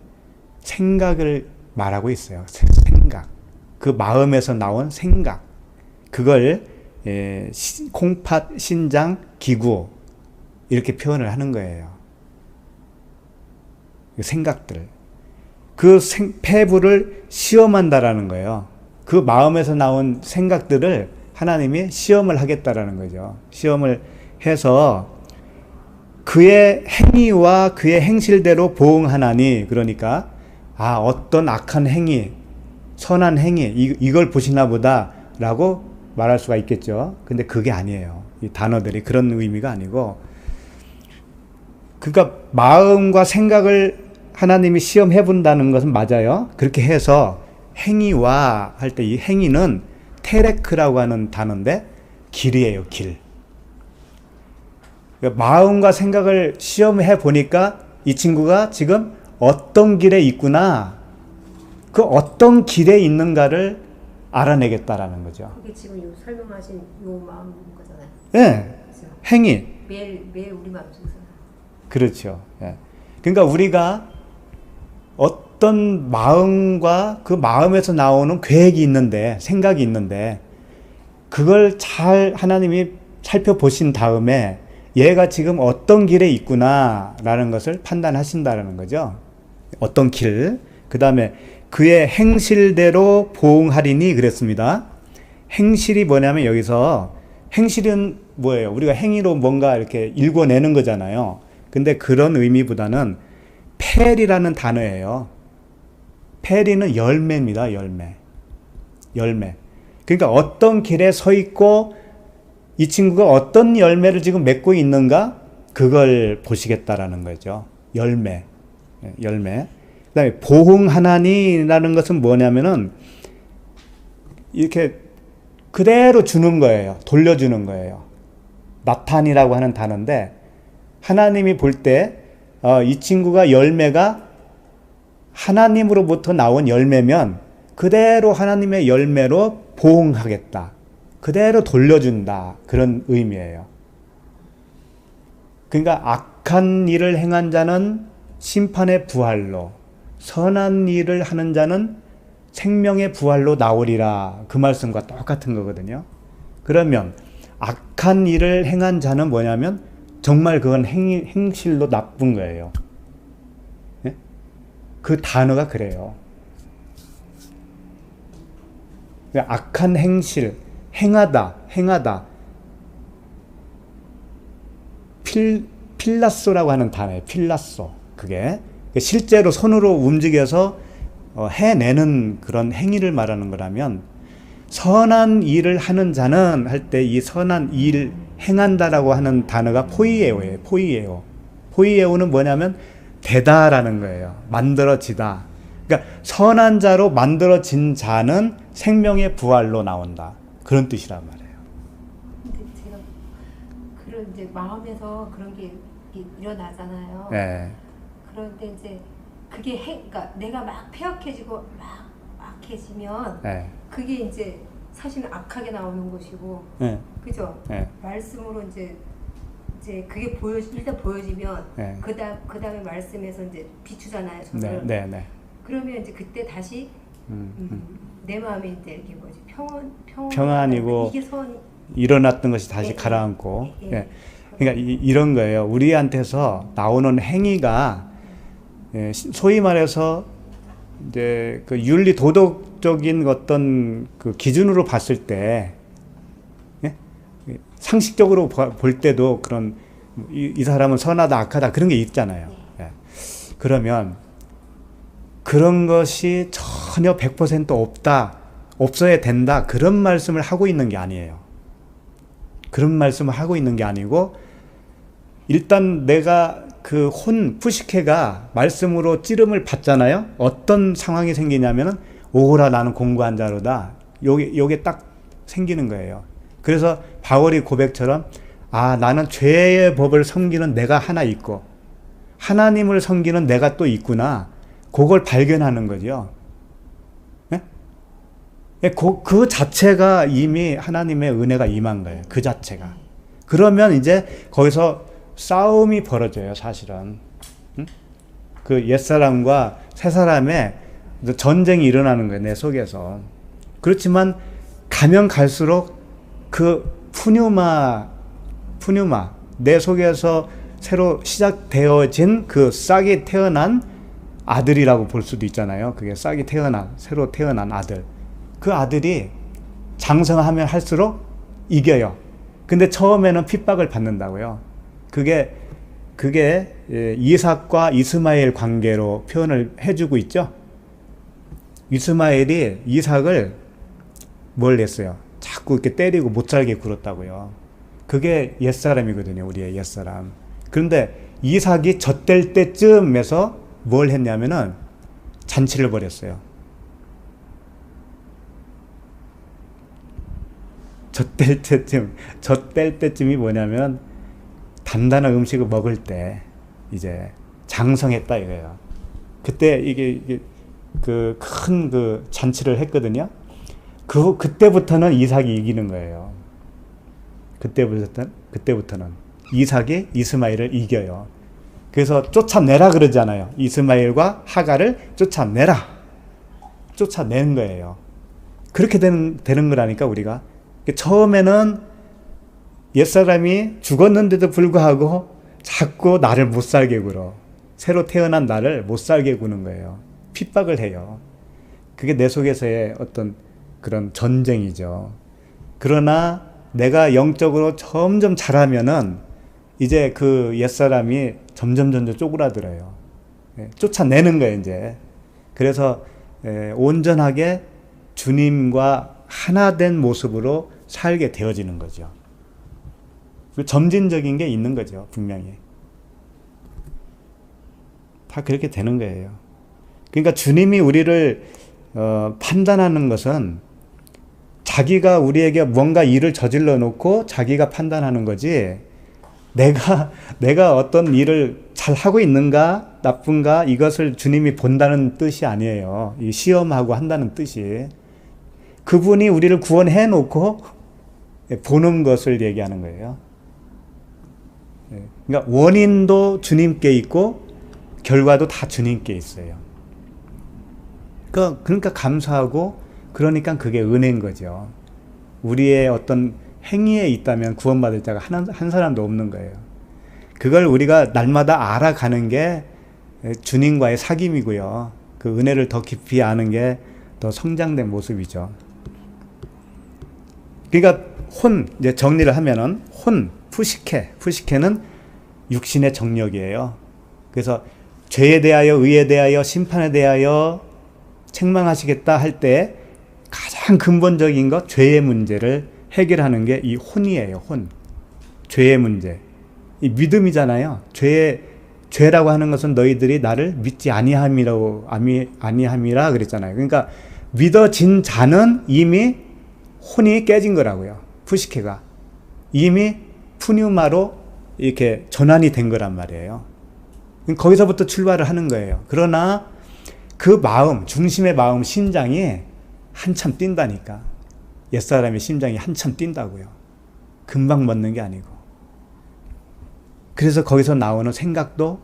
생각을 말하고 있어요. 생각. 그 마음에서 나온 생각. 그걸 콩팥, 신장, 기구 이렇게 표현을 하는 거예요. 생각들. 그 폐부를 시험한다라는 거예요. 그 마음에서 나온 생각들을 하나님이 시험을 하겠다라는 거죠. 시험을 해서 그의 행위와 그의 행실대로 보응하나니, 그러니까 어떤 악한 행위, 선한 행위 이걸 보시나 보다라고 말할 수가 있겠죠. 근데 그게 아니에요. 이 단어들이 그런 의미가 아니고, 그러니까 마음과 생각을 하나님이 시험해 본다는 것은 맞아요. 그렇게 해서 행위와 할 때 이 행위는 테레크라고 하는 단어인데 길이에요. 길. 그러니까 마음과 생각을 시험해 보니까 이 친구가 지금 어떤 길에 있구나, 그 어떤 길에 있는가를 알아내겠다라는 거죠. 그게 지금 요 설명하신 요 마음인 거잖아요. 네. 그렇죠? 행위. 매일 우리 마음속에서. 그렇죠. 네. 그러니까 우리가 어떤 마음과 그 마음에서 나오는 계획이 있는데, 생각이 있는데, 그걸 잘 하나님이 살펴보신 다음에 얘가 지금 어떤 길에 있구나라는 것을 판단하신다라는 거죠. 어떤 길. 그 다음에 그의 행실대로 보응하리니 그랬습니다. 행실이 뭐냐면 여기서 행실은 뭐예요? 우리가 행위로 뭔가 이렇게 읽어내는 거잖아요. 근데 그런 의미보다는 펠이라는 단어예요. 펠이는 열매입니다. 열매. 그러니까 어떤 길에 서 있고 이 친구가 어떤 열매를 지금 맺고 있는가, 그걸 보시겠다라는 거죠. 열매. 열매. 그다음에 보응하나니라는 것은 뭐냐면은 이렇게 그대로 주는 거예요. 돌려주는 거예요. 나탄이라고 하는 단어인데 하나님이 볼 때 이 친구가 열매가 하나님으로부터 나온 열매면 그대로 하나님의 열매로 보응하겠다. 그대로 돌려준다. 그런 의미예요. 그러니까 악한 일을 행한 자는 심판의 부활로, 선한 일을 하는 자는 생명의 부활로 나오리라. 그 말씀과 똑같은 거거든요. 그러면 악한 일을 행한 자는 뭐냐면 정말 그건 행실로 나쁜 거예요. 예? 그 단어가 그래요. 악한 행실, 행하다. 필라소라고 하는 단어예요. 필라소. 그게 실제로 손으로 움직여서 해내는 그런 행위를 말하는 거라면 선한 일을 하는 자는 할 때 이 선한 일 행한다라고 하는 단어가 포이에오예요. 포이에오. 포이에오는 뭐냐면 되다라는 거예요. 만들어지다. 그러니까 선한 자로 만들어진 자는 생명의 부활로 나온다. 그런 뜻이란 말이에요. 근데 제가 그런 이제 마음에서 그런 게 일어나잖아요. 네. 그런데 이제 그게 그러니까 내가 막 폐역해지고 막 악해지면 네. 그게 이제 사실은 악하게 나오는 것이고, 네. 그죠? 네. 말씀으로 이제 그게 일단 보여지면 네. 그다음에 말씀에서 이제 비추잖아요. 네. 저를. 네. 네. 그러면 이제 그때 다시 내 마음에 이제 이렇게 뭐지 평안이고 이게 선 일어났던 것이 다시 예, 가라앉고. 예. 예. 그러니까 이런 거예요. 우리한테서 나오는 행위가 소위 말해서 이제 그 윤리 도덕적인 어떤 그 기준으로 봤을 때 상식적으로 볼 때도 그런 이 사람은 선하다 악하다 그런 게 있잖아요. 예. 그러면 그런 것이 전혀 100% 없어야 된다 그런 말씀을 하고 있는 게 아니에요. 그런 말씀을 하고 있는 게 아니고 일단 내가 그 푸시케가 말씀으로 찌름을 받잖아요. 어떤 상황이 생기냐면은 오호라 나는 공고한 자로다. 요게 딱 생기는 거예요. 그래서 바울이 고백처럼 나는 죄의 법을 섬기는 내가 하나 있고 하나님을 섬기는 내가 또 있구나. 그걸 발견하는 거죠. 네? 그 자체가 이미 하나님의 은혜가 임한 거예요. 그 자체가. 그러면 이제 거기서 싸움이 벌어져요, 사실은. 응? 그 옛사람과 새사람의 전쟁이 일어나는 거예요, 내 속에서. 그렇지만 가면 갈수록 그 푸뉴마, 내 속에서 새로 시작되어진 그 싹이 태어난 아들이라고 볼 수도 있잖아요. 그게 새로 태어난 아들. 그 아들이 장성하면 할수록 이겨요. 근데 처음에는 핍박을 받는다고요. 그게 이삭과 이스마엘 관계로 표현을 해주고 있죠. 이스마엘이 이삭을 뭘 했어요? 자꾸 이렇게 때리고 못 살게 굴었다고요. 그게 옛사람이거든요. 우리의 옛사람. 그런데 이삭이 젖될 때쯤에서 뭘 했냐면은 잔치를 벌였어요. 젖될 때쯤이 뭐냐면 단단한 음식을 먹을 때 이제 장성했다 이거예요. 그때 이게 그 큰 그 잔치를 했거든요. 그때부터는 이삭이 이기는 거예요. 그때부터는 이삭이 이스마엘을 이겨요. 그래서 쫓아내라 그러잖아요. 이스마엘과 하갈을 쫓아내는 거예요. 그렇게 되는 거라니까 우리가. 처음에는 옛사람이 죽었는데도 불구하고 자꾸 나를 못 살게 굴어. 새로 태어난 나를 못 살게 구는 거예요. 핍박을 해요. 그게 내 속에서의 어떤 그런 전쟁이죠. 그러나 내가 영적으로 점점 자라면은 이제 그 옛사람이 점점 쪼그라들어요. 쫓아내는 거예요, 이제. 그래서 온전하게 주님과 하나 된 모습으로 살게 되어지는 거죠. 점진적인 게 있는 거죠, 분명히. 다 그렇게 되는 거예요. 그러니까 주님이 우리를 판단하는 것은 자기가 우리에게 뭔가 일을 저질러 놓고 자기가 판단하는 거지, 내가 어떤 일을 잘 하고 있는가 나쁜가 이것을 주님이 본다는 뜻이 아니에요. 이 시험하고 한다는 뜻이, 그분이 우리를 구원해 놓고 보는 것을 얘기하는 거예요. 그러니까 원인도 주님께 있고 결과도 다 주님께 있어요. 그러니까 감사하고, 그러니까 그게 은혜인 거죠. 우리의 어떤 행위에 있다면 구원받을 자가 한 사람도 없는 거예요. 그걸 우리가 날마다 알아가는 게 주님과의 사귐이고요. 그 은혜를 더 깊이 아는 게 더 성장된 모습이죠. 그러니까 이제 정리를 하면은 푸시케는 육신의 정력이에요. 그래서 죄에 대하여, 의에 대하여, 심판에 대하여 책망하시겠다 할 때 가장 근본적인 것, 죄의 문제를 해결하는 게 이 혼이에요. 죄의 문제. 이 믿음이잖아요. 죄라고 하는 것은 너희들이 나를 믿지 아니함이라 그랬잖아요. 그러니까 믿어진 자는 이미 혼이 깨진 거라고요. 푸시케가 이미 푸뉴마로 이렇게 전환이 된 거란 말이에요. 거기서부터 출발을 하는 거예요. 그러나 그 마음, 중심의 마음, 심장이 한참 뛴다니까. 옛사람의 심장이 한참 뛴다고요. 금방 멎는 게 아니고. 그래서 거기서 나오는 생각도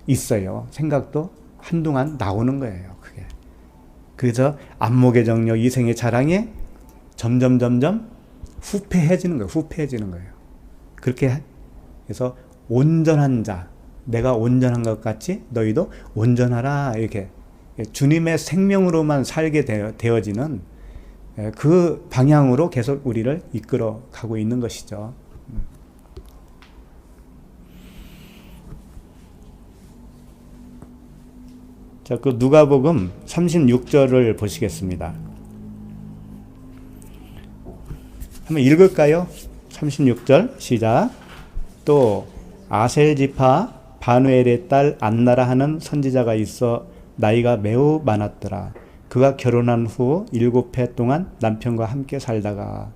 있어요. 생각도 한동안 나오는 거예요. 그게. 그래서 안목의 정력, 이생의 자랑이 점점 후패해지는 거예요. 그렇게 해서 온전한 자, 내가 온전한 것 같이 너희도 온전하라, 이렇게 주님의 생명으로만 살게 되어지는 그 방향으로 계속 우리를 이끌어 가고 있는 것이죠. 자, 그 누가복음 36절을 보시겠습니다. 한번 읽을까요? 36절 시작. 또 아셀 지파 바누엘의 딸 안나라 하는 선지자가 있어 나이가 매우 많았더라. 그가 결혼한 후 7해 동안 남편과 함께 살다가,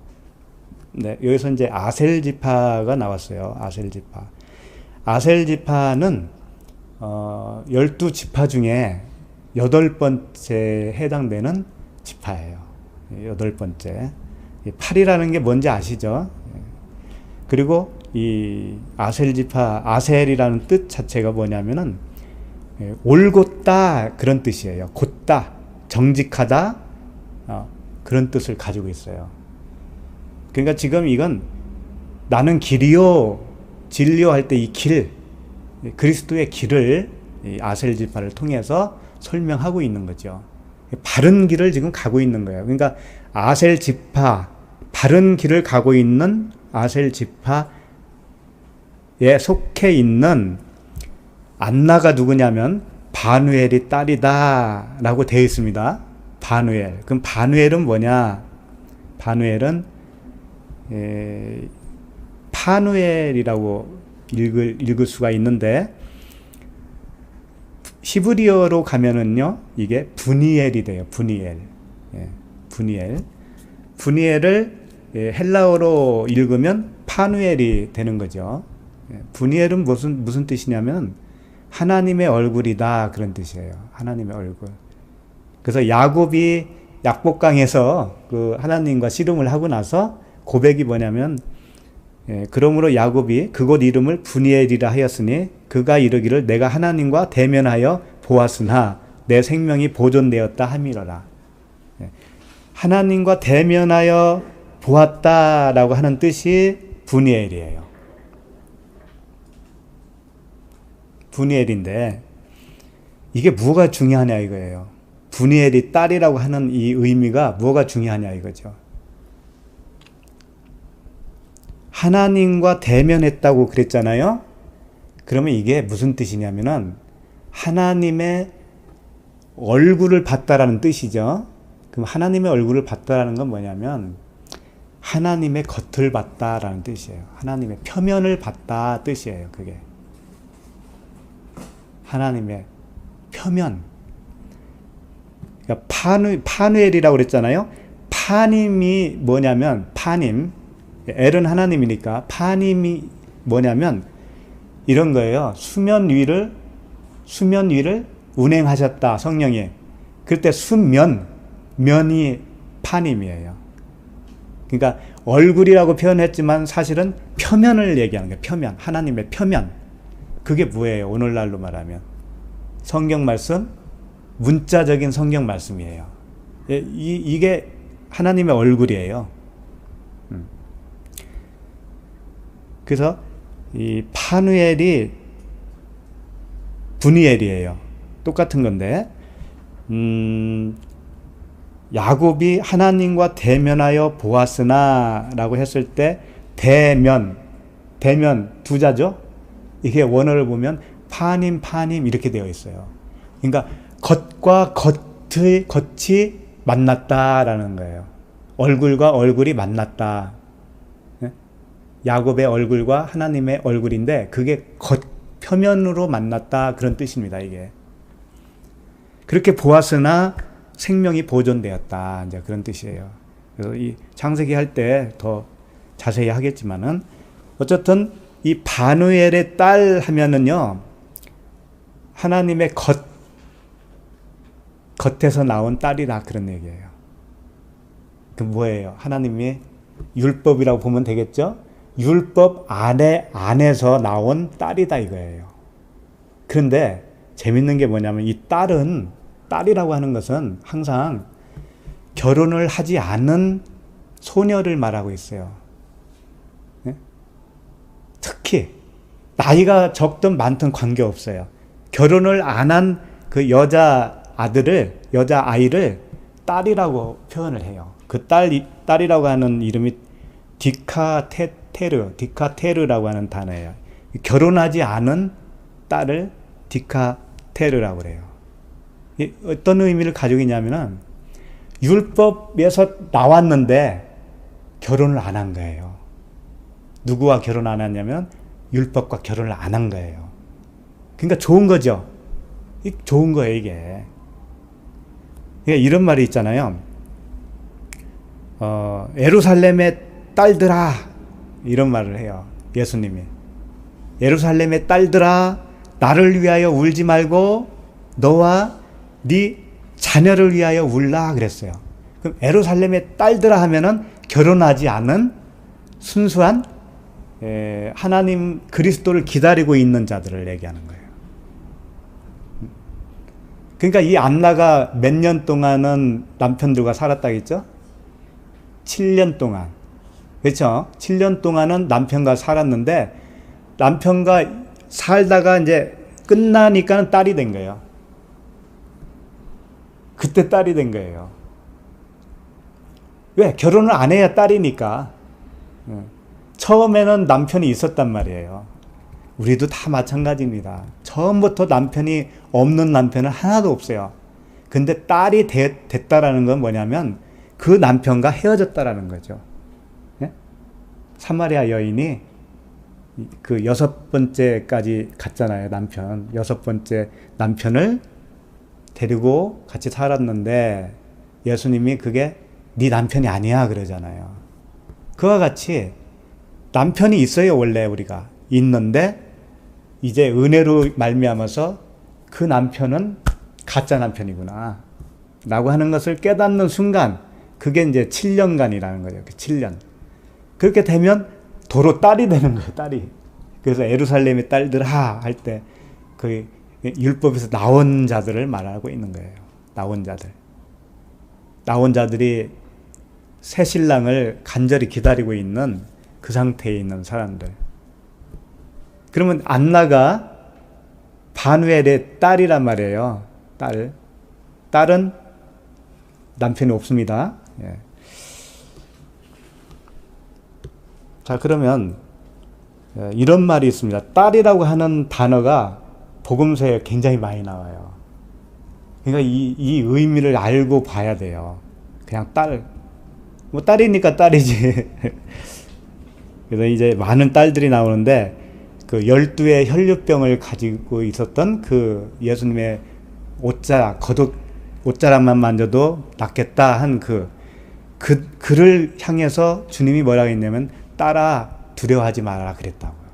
네, 여기서 이제 아셀 지파가 나왔어요. 아셀 지파는 12지파 중에 8번째에 해당되는 지파예요. 8번째. 8이라는 게 뭔지 아시죠? 그리고 이 아셀 지파, 아셀이라는 뜻 자체가 뭐냐면은 올곧다 그런 뜻이에요. 곧다, 정직하다, 그런 뜻을 가지고 있어요. 그러니까 지금 이건 나는 길이요 진리요 할 때 이 길, 그리스도의 길을 이 아셀 지파를 통해서 설명하고 있는 거죠. 바른 길을 지금 가고 있는 거예요. 그러니까 아셀 지파, 바른 길을 가고 있는 아셀 지파에 속해 있는 안나가 누구냐면 바누엘이 딸이다 라고 되어 있습니다. 바누엘. 그럼 바누엘은 뭐냐? 바누엘은 파누엘이라고 읽을 수가 있는데, 히브리어로 가면은요 이게 브니엘이 돼요. 브니엘. 브니엘을 헬라어로 읽으면 파누엘이 되는 거죠. 브니엘은 무슨 뜻이냐면 하나님의 얼굴이다, 그런 뜻이에요. 하나님의 얼굴. 그래서 야곱이 약복강에서 그 하나님과 씨름을 하고 나서 고백이 뭐냐면, 그러므로 야곱이 그곳 이름을 브니엘이라 하였으니 그가 이르기를 내가 하나님과 대면하여 보았으나 내 생명이 보존되었다 함이로라. 하나님과 대면하여 보았다라고 하는 뜻이 브니엘이에요. 브니엘인데 이게 뭐가 중요하냐 이거예요. 브니엘이 딸이라고 하는 이 의미가 뭐가 중요하냐 이거죠. 하나님과 대면했다고 그랬잖아요. 그러면 이게 무슨 뜻이냐면은 하나님의 얼굴을 봤다라는 뜻이죠. 그럼 하나님의 얼굴을 봤다라는 건 뭐냐면 하나님의 겉을 봤다라는 뜻이에요. 하나님의 표면을 봤다 뜻이에요. 그게 하나님의 표면. 그러니까 파누엘이라고 그랬잖아요. 파님이 뭐냐면, 파님, 엘은 하나님이니까 파님이 뭐냐면 이런 거예요. 수면 위를 운행하셨다, 성령이. 그럴 때 면이 파님이에요. 그러니까 얼굴이라고 표현했지만 사실은 표면을 얘기하는 거예요. 표면, 하나님의 표면. 그게 뭐예요? 오늘날로 말하면 성경 말씀, 문자적인 성경 말씀이에요. 이게 하나님의 얼굴이에요. 그래서 이 파누엘이 분이엘이에요. 똑같은 건데, 야곱이 하나님과 대면하여 보았으나 라고 했을 때 대면 두자죠. 이게 원어를 보면 파님 이렇게 되어 있어요. 그러니까 겉과 겉이 만났다라는 거예요. 얼굴과 얼굴이 만났다. 야곱의 얼굴과 하나님의 얼굴인데 그게 표면으로 만났다, 그런 뜻입니다. 이게 그렇게 보았으나 생명이 보존되었다, 이제 그런 뜻이에요. 그래서 이 창세기 할 때 더 자세히 하겠지만은 어쨌든 이 바누엘의 딸 하면은요, 하나님의 겉에서 나온 딸이다, 그런 얘기예요. 그 뭐예요? 하나님이 율법이라고 보면 되겠죠? 율법 안에서 나온 딸이다, 이거예요. 그런데 재밌는 게 뭐냐면 이 딸이라고 하는 것은 항상 결혼을 하지 않은 소녀를 말하고 있어요. 네? 특히 나이가 적든 많든 관계없어요. 결혼을 안 한 그 여자아이를 딸이라고 표현을 해요. 그 딸이라고 하는 이름이 디카테르라고 하는 단어예요. 결혼하지 않은 딸을 디카테르라고 그래요. 어떤 의미를 가지고 있냐면은 율법에서 나왔는데 결혼을 안 한 거예요. 누구와 결혼 안 했냐면 율법과 결혼을 안 한 거예요. 그러니까 좋은 거죠. 좋은 거예요, 이게. 그러니까 이런 말이 있잖아요. 예루살렘의 딸들아, 이런 말을 해요. 예수님이. 예루살렘의 딸들아, 나를 위하여 울지 말고 너와 네 자녀를 위하여 울라, 그랬어요. 그럼 예루살렘의 딸들아 하면은 결혼하지 않은 순수한 하나님 그리스도를 기다리고 있는 자들을 얘기하는 거예요. 그러니까 이 안나가 몇 년 동안은 남편들과 살았다겠죠? 7년 동안. 그렇죠? 7년 동안은 남편과 살았는데 남편과 살다가 이제 끝나니까는 딸이 된 거예요. 그때 딸이 된 거예요. 왜? 결혼을 안 해야 딸이니까. 처음에는 남편이 있었단 말이에요. 우리도 다 마찬가지입니다. 처음부터 남편이 없는 남편은 하나도 없어요. 근데 딸이 됐다라는 건 뭐냐면 그 남편과 헤어졌다라는 거죠. 예? 사마리아 여인이 그 6번째까지 갔잖아요. 남편. 6번째 남편을 데리고 같이 살았는데 예수님이 그게 네 남편이 아니야 그러잖아요. 그와 같이 남편이 있어요. 원래 우리가 있는데 이제 은혜로 말미암아서 그 남편은 가짜 남편이구나 라고 하는 것을 깨닫는 순간, 그게 이제 7년간이라는 거죠. 7년. 그렇게 되면 도로 딸이 되는 거예요. 딸이. 그래서 예루살렘의 딸들아 할 때 그 율법에서 나온 자들을 말하고 있는 거예요. 나온 자들이 새 신랑을 간절히 기다리고 있는 그 상태에 있는 사람들. 그러면 안나가 바누엘의 딸이란 말이에요. 딸은 남편이 없습니다. 예. 자, 그러면 이런 말이 있습니다. 딸이라고 하는 단어가 복음서에 굉장히 많이 나와요. 그러니까 이 의미를 알고 봐야 돼요. 그냥 뭐 딸이니까 딸이지. 그래서 이제 많은 딸들이 나오는데 그 12의 혈류병을 가지고 있었던 그 예수님의 옷자락만 만져도 낫겠다 한 그를 향해서 주님이 뭐라고 했냐면 딸아 두려워하지 말아라 그랬다고요.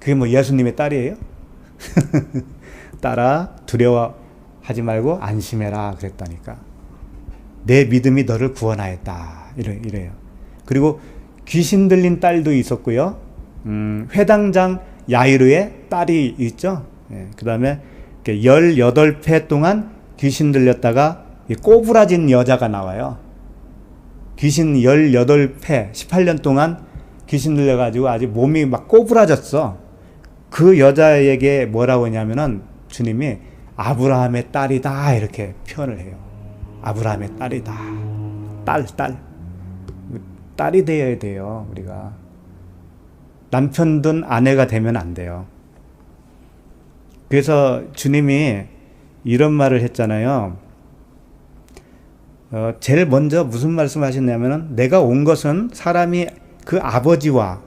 그게 뭐 예수님의 딸이에요? 딸아 두려워하지 말고 안심해라 그랬다니까. 내 믿음이 너를 구원하였다 이래요. 그리고 귀신 들린 딸도 있었고요. 회당장 야이르의 딸이 있죠. 그 다음에 18회 동안 귀신 들렸다가 꼬부라진 여자가 나와요. 귀신 18회, 18년 동안 귀신 들려가지고 아주 몸이 막 꼬부라졌어. 그 여자에게 뭐라고 하냐면은 주님이 아브라함의 딸이다 이렇게 표현을 해요. 아브라함의 딸이다. 딸이 되어야 돼요. 우리가 남편 든 아내가 되면 안 돼요. 그래서 주님이 이런 말을 했잖아요. 제일 먼저 무슨 말씀하셨냐면은 내가 온 것은 사람이 그 아버지와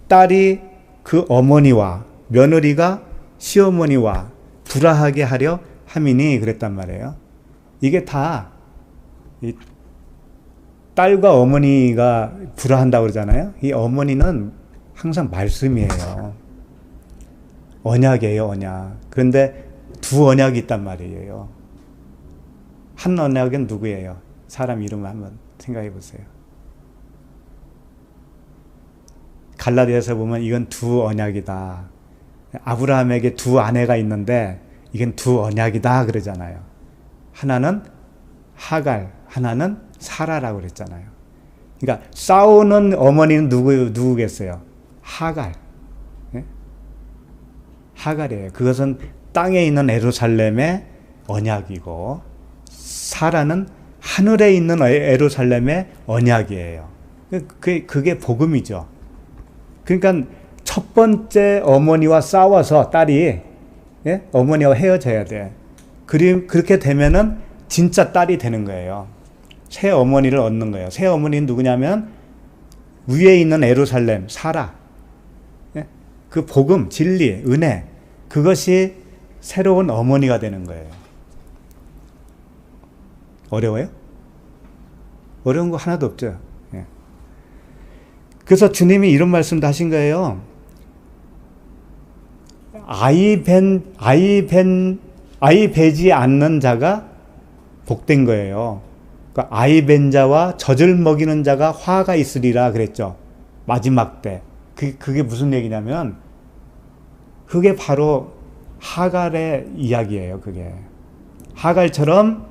딸이 그 어머니와 며느리가 시어머니와 불화하게 하려 함이니 그랬단 말이에요. 이게 다 이 딸과 어머니가 불화한다고 그러잖아요. 이 어머니는 항상 말씀이에요. 언약이에요, 언약. 그런데 두 언약이 있단 말이에요. 한 언약은 누구예요? 사람 이름 한번 생각해 보세요. 갈라디아서 보면 이건 두 언약이다. 아브라함에게 두 아내가 있는데 이건 두 언약이다 그러잖아요. 하나는 하갈, 하나는 사라라고 그랬잖아요. 그러니까 싸우는 어머니는 누구겠어요? 하갈. 네? 하갈이에요. 그것은 땅에 있는 예루살렘의 언약이고 사라는 하늘에 있는 예루살렘의 언약이에요. 그게 복음이죠. 그러니까 첫 번째 어머니와 싸워서 딸이 어머니와 헤어져야 돼. 그렇게 되면은 진짜 딸이 되는 거예요. 새 어머니를 얻는 거예요. 새 어머니는 누구냐면 위에 있는 예루살렘 사라. 그 복음, 진리, 은혜 그것이 새로운 어머니가 되는 거예요. 어려워요? 어려운 거 하나도 없죠. 그래서 주님이 이런 말씀도 하신 거예요. 아이 베지 않는 자가 복된 거예요. 그러니까 아이 벤 자와 젖을 먹이는 자가 화가 있으리라 그랬죠. 마지막 때. 그게 무슨 얘기냐면 그게 바로 하갈의 이야기예요. 그게 하갈처럼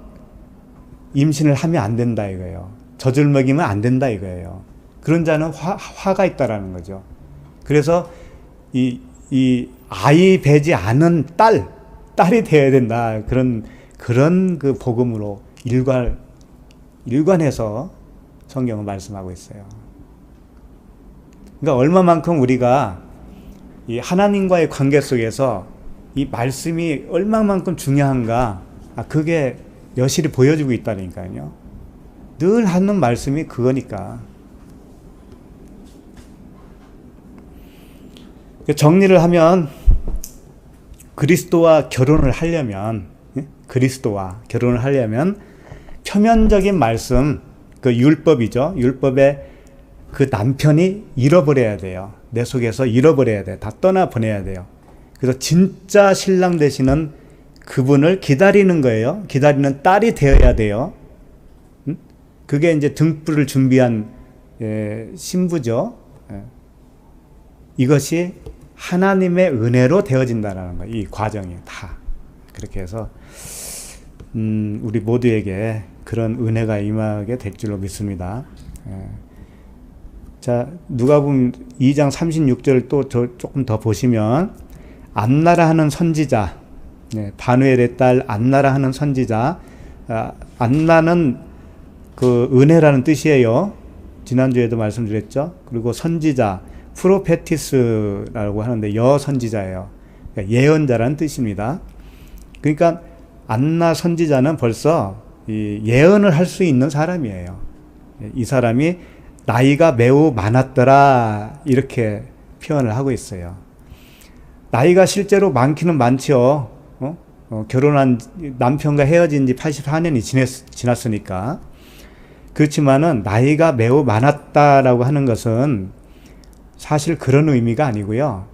임신을 하면 안 된다 이거예요. 젖을 먹이면 안 된다 이거예요. 그런 자는 화가 있다라는 거죠. 그래서 이 아이 베지 않은 딸이 되어야 된다. 그런 그 복음으로 일관해서 성경은 말씀하고 있어요. 그러니까 얼마만큼 우리가 이 하나님과의 관계 속에서 이 말씀이 얼마만큼 중요한가, 그게 여실히 보여주고 있다니까요. 늘 하는 말씀이 그거니까. 정리를 하면 그리스도와 결혼을 하려면 표면적인 말씀, 그 율법이죠. 율법의 그 남편이 잃어버려야 돼요. 내 속에서 잃어버려야 돼. 다 떠나보내야 돼요. 그래서 진짜 신랑 되시는 그분을 기다리는 거예요. 기다리는 딸이 되어야 돼요. 그게 이제 등불을 준비한 신부죠. 이것이 하나님의 은혜로 되어진다는 거예요. 이 과정이 다. 그렇게 해서 우리 모두에게 그런 은혜가 임하게 될 줄로 믿습니다. 자, 누가복음 2장 36절 또 조금 더 보시면 안나라 하는 선지자, 바누엘의 딸 안나라 하는 선지자, 안나는 그 은혜라는 뜻이에요. 지난주에도 말씀드렸죠. 그리고 선지자, 프로페티스라고 하는데 여선지자예요. 그러니까 예언자라는 뜻입니다. 그러니까 안나 선지자는 벌써 이 예언을 할 수 있는 사람이에요. 이 사람이 나이가 매우 많았더라 이렇게 표현을 하고 있어요. 나이가 실제로 많기는 많죠. 결혼한 남편과 헤어진 지 84년이 지났으니까. 그렇지만은 나이가 매우 많았다라고 하는 것은 사실 그런 의미가 아니고요.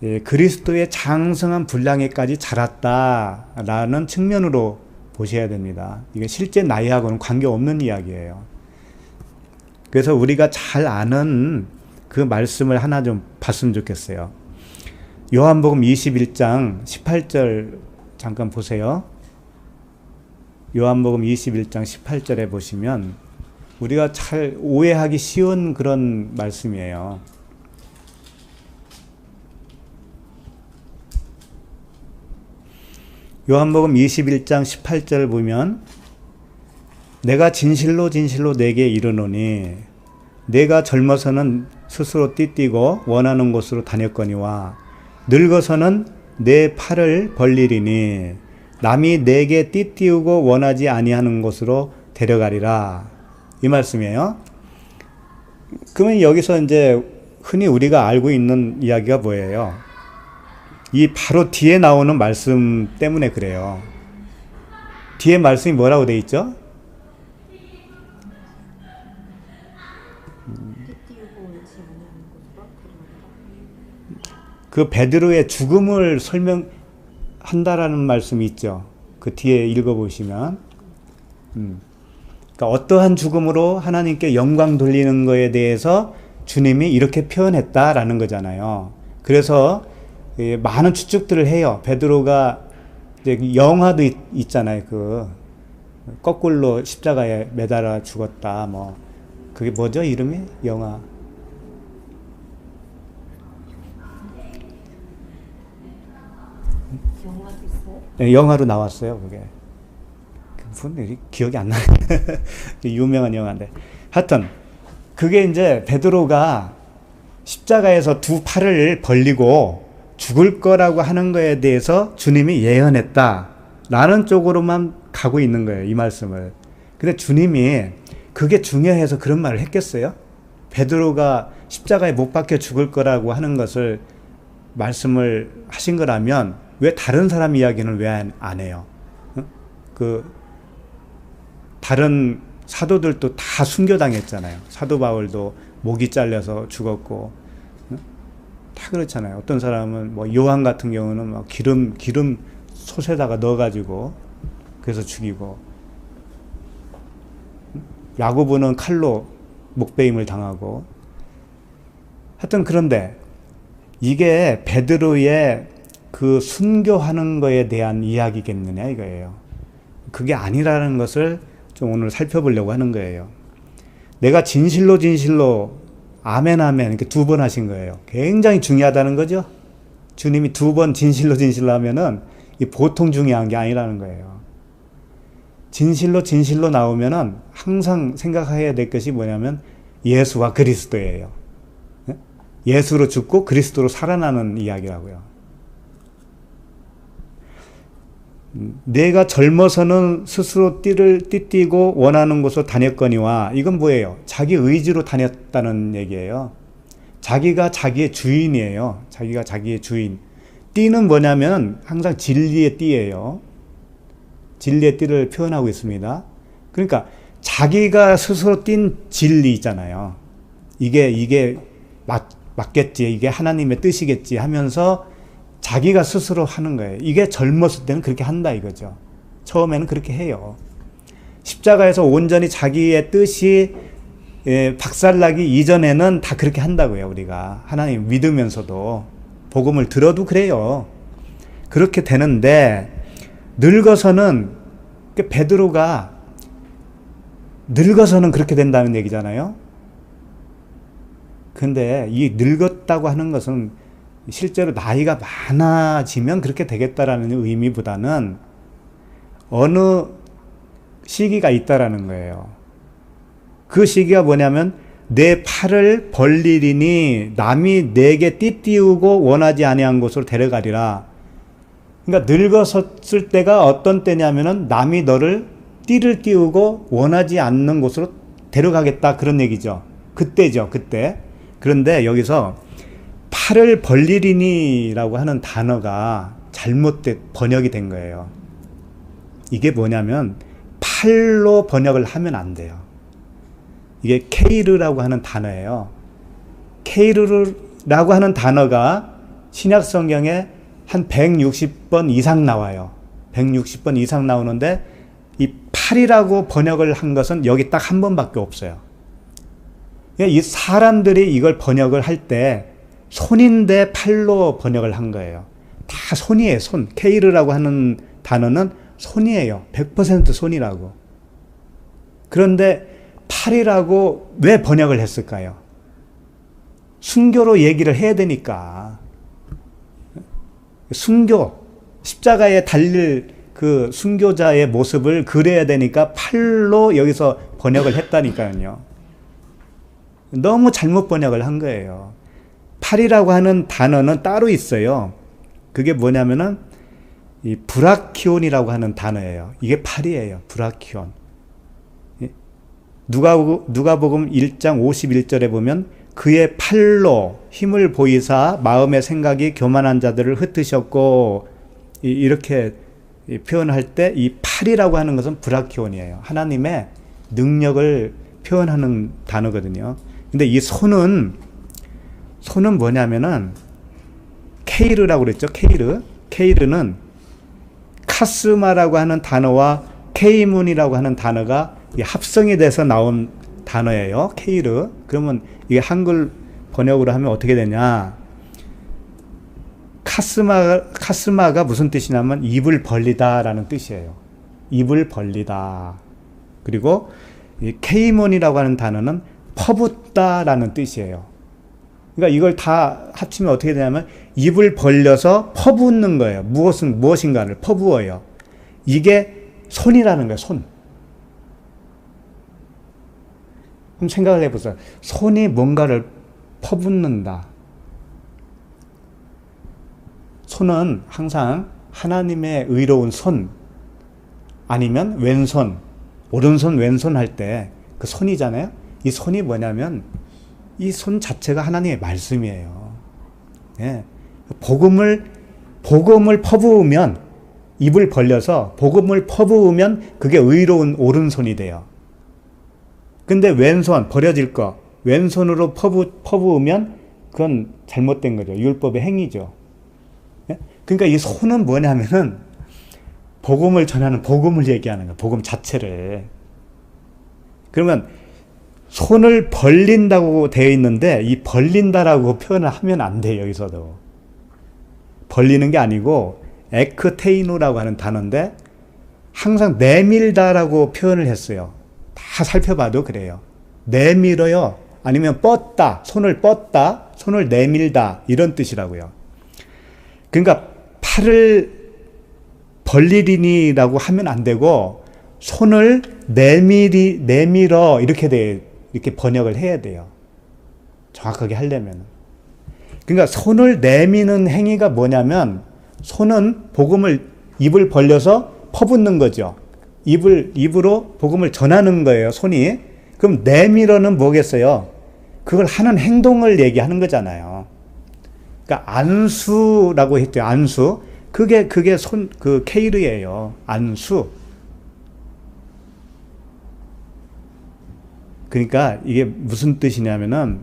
예, 그리스도의 장성한 분량에까지 자랐다라는 측면으로 보셔야 됩니다. 이게 실제 나이하고는 관계없는 이야기예요. 그래서 우리가 잘 아는 그 말씀을 하나 좀 봤으면 좋겠어요. 요한복음 21장 18절 잠깐 보세요. 요한복음 21장 18절에 보시면 우리가 잘 오해하기 쉬운 그런 말씀이에요. 요한복음 21장 18절 보면 내가 진실로 진실로 내게 이르노니 내가 젊어서는 스스로 띠띠고 원하는 곳으로 다녔거니와 늙어서는 내 팔을 벌리리니 남이 내게 띠띠우고 원하지 아니하는 곳으로 데려가리라. 이 말씀이에요. 그러면 여기서 이제 흔히 우리가 알고 있는 이야기가 뭐예요? 이 바로 뒤에 나오는 말씀 때문에 그래요. 뒤에 말씀이 뭐라고 돼 있죠? 그 베드로의 죽음을 설명한다라는 말씀이 있죠. 그 뒤에 읽어보시면. 그러니까 어떠한 죽음으로 하나님께 영광 돌리는 거에 대해서 주님이 이렇게 표현했다라는 거잖아요. 그래서 많은 추측들을 해요. 베드로가 이제 영화도 있잖아요. 그 거꾸로 십자가에 매달아 죽었다. 뭐 그게 뭐죠? 이름이? 영화. 영화도 있어요? 네, 영화로 나왔어요. 그게. 무슨 기억이 안 나네. 유명한 영화인데. 하여튼 그게 이제 베드로가 십자가에서 두 팔을 벌리고 죽을 거라고 하는 거에 대해서 주님이 예언했다라는 쪽으로만 가고 있는 거예요. 이 말씀을. 근데 주님이 그게 중요해서 그런 말을 했겠어요? 베드로가 십자가에 못 박혀 죽을 거라고 하는 것을 말씀을 하신 거라면 왜 다른 사람 이야기는 왜 안 해요? 그 다른 사도들도 다 순교당했잖아요. 사도 바울도 목이 잘려서 죽었고 다 그렇잖아요. 어떤 사람은 뭐 요한 같은 경우는 막 기름 솥에다가 넣어가지고 그래서 죽이고, 야고보는 칼로 목베임을 당하고. 하여튼 그런데 이게 베드로의 그 순교하는 거에 대한 이야기겠느냐 이거예요. 그게 아니라는 것을 좀 오늘 살펴보려고 하는 거예요. 내가 진실로 진실로 아멘 아멘 이렇게 두 번 하신 거예요. 굉장히 중요하다는 거죠. 주님이 두 번 진실로 진실로 하면은 이 보통 중요한 게 아니라는 거예요. 진실로 진실로 나오면은 항상 생각해야 될 것이 뭐냐면 예수와 그리스도예요. 예수로 죽고 그리스도로 살아나는 이야기라고요. 내가 젊어서는 스스로 띠띠고 원하는 곳으로 다녔거니와, 이건 뭐예요? 자기 의지로 다녔다는 얘기예요. 자기가 자기의 주인이에요. 자기가 자기의 주인. 띠는 뭐냐면 항상 진리의 띠예요. 진리의 띠를 표현하고 있습니다. 그러니까 자기가 스스로 띈 진리 있잖아요. 이게 맞겠지, 이게 하나님의 뜻이겠지 하면서 자기가 스스로 하는 거예요. 이게 젊었을 때는 그렇게 한다 이거죠. 처음에는 그렇게 해요. 십자가에서 온전히 자기의 뜻이 박살나기 이전에는 다 그렇게 한다고요. 우리가 하나님 믿으면서도 복음을 들어도 그래요. 그렇게 되는데 늙어서는, 베드로가 늙어서는 그렇게 된다는 얘기잖아요. 근데 이 늙었다고 하는 것은 실제로 나이가 많아지면 그렇게 되겠다라는 의미보다는 어느 시기가 있다라는 거예요. 그 시기가 뭐냐면 내 팔을 벌리리니 남이 내게 띠띠우고 원하지 아니한 곳으로 데려가리라. 그러니까 늙었을 때가 어떤 때냐면은 남이 너를 띠를 띄우고 원하지 않는 곳으로 데려가겠다 그런 얘기죠. 그때죠, 그때. 그런데 여기서 팔을 벌리리니라고 하는 단어가 잘못된 번역이 된 거예요. 이게 뭐냐면 팔로 번역을 하면 안 돼요. 이게 케이르라고 하는 단어예요. 케이르라고 하는 단어가 신약 성경에 한 160번 이상 나와요. 160번 이상 나오는데 이 팔이라고 번역을 한 것은 여기 딱 한 번밖에 없어요. 이 사람들이 이걸 번역을 할 때 손인데 팔로 번역을 한 거예요. 다 손이에요, 손. 케이르라고 하는 단어는 손이에요. 100% 손이라고. 그런데 팔이라고 왜 번역을 했을까요? 순교로 얘기를 해야 되니까. 순교, 십자가에 달릴 그 순교자의 모습을 그려야 되니까 팔로 여기서 번역을 했다니까요. 너무 잘못 번역을 한 거예요. 팔이라고 하는 단어는 따로 있어요. 그게 뭐냐면은 이 브라키온이라고 하는 단어예요. 이게 팔이에요. 브라키온. 누가복음 1장 51절에 보면 그의 팔로 힘을 보이사 마음의 생각이 교만한 자들을 흩으셨고, 이렇게 표현할 때 이 팔이라고 하는 것은 브라키온이에요. 하나님의 능력을 표현하는 단어거든요. 근데 이 손은 뭐냐면은 케이르라고 그랬죠. 케이르는 카스마라고 하는 단어와 케이문이라고 하는 단어가 합성이 돼서 나온 단어예요. 케이르. 그러면 이게 한글 번역으로 하면 어떻게 되냐? 카스마가 무슨 뜻이냐면 입을 벌리다라는 뜻이에요. 입을 벌리다. 그리고 이 케이몬이라고 하는 단어는 퍼붓다라는 뜻이에요. 그러니까 이걸 다 합치면 어떻게 되냐면 입을 벌려서 퍼붓는 거예요. 무엇인가를 퍼부어요. 이게 손이라는 거예요. 손. 그럼 생각을 해보세요. 손이 뭔가를 퍼붓는다. 손은 항상 하나님의 의로운 손, 아니면 왼손, 오른손, 왼손 할 때 그 손이잖아요. 이 손이 뭐냐면 이 손 자체가 하나님의 말씀이에요. 예. 복음을 퍼부으면, 입을 벌려서 복음을 퍼부으면 그게 의로운 오른손이 돼요. 근데 왼손, 버려질 거, 왼손으로 퍼부으면 그건 잘못된 거죠. 율법의 행위죠. 예? 그러니까 이 손은 뭐냐면은 복음을 전하는, 복음을 얘기하는 거예요. 복음 자체를. 그러면 손을 벌린다고 되어 있는데 이 벌린다라고 표현을 하면 안 돼요. 여기서도. 벌리는 게 아니고 에크테이노라고 하는 단어인데 항상 내밀다라고 표현을 했어요. 다 살펴봐도 그래요. 내밀어요. 아니면 뻗다, 손을 뻗다, 손을 내밀다, 이런 뜻이라고요. 그러니까 팔을 벌리리니라고 하면 안 되고 손을 내밀어 이렇게 번역을 해야 돼요. 정확하게 하려면. 그러니까 손을 내미는 행위가 뭐냐면 손은 복음을, 입을 벌려서 퍼붓는 거죠. 입으로 복음을 전하는 거예요, 손이. 그럼 내밀어는 뭐겠어요? 그걸 하는 행동을 얘기하는 거잖아요. 그러니까 안수라고 했죠. 안수. 그게 그 케이르예요. 안수. 그러니까 이게 무슨 뜻이냐면은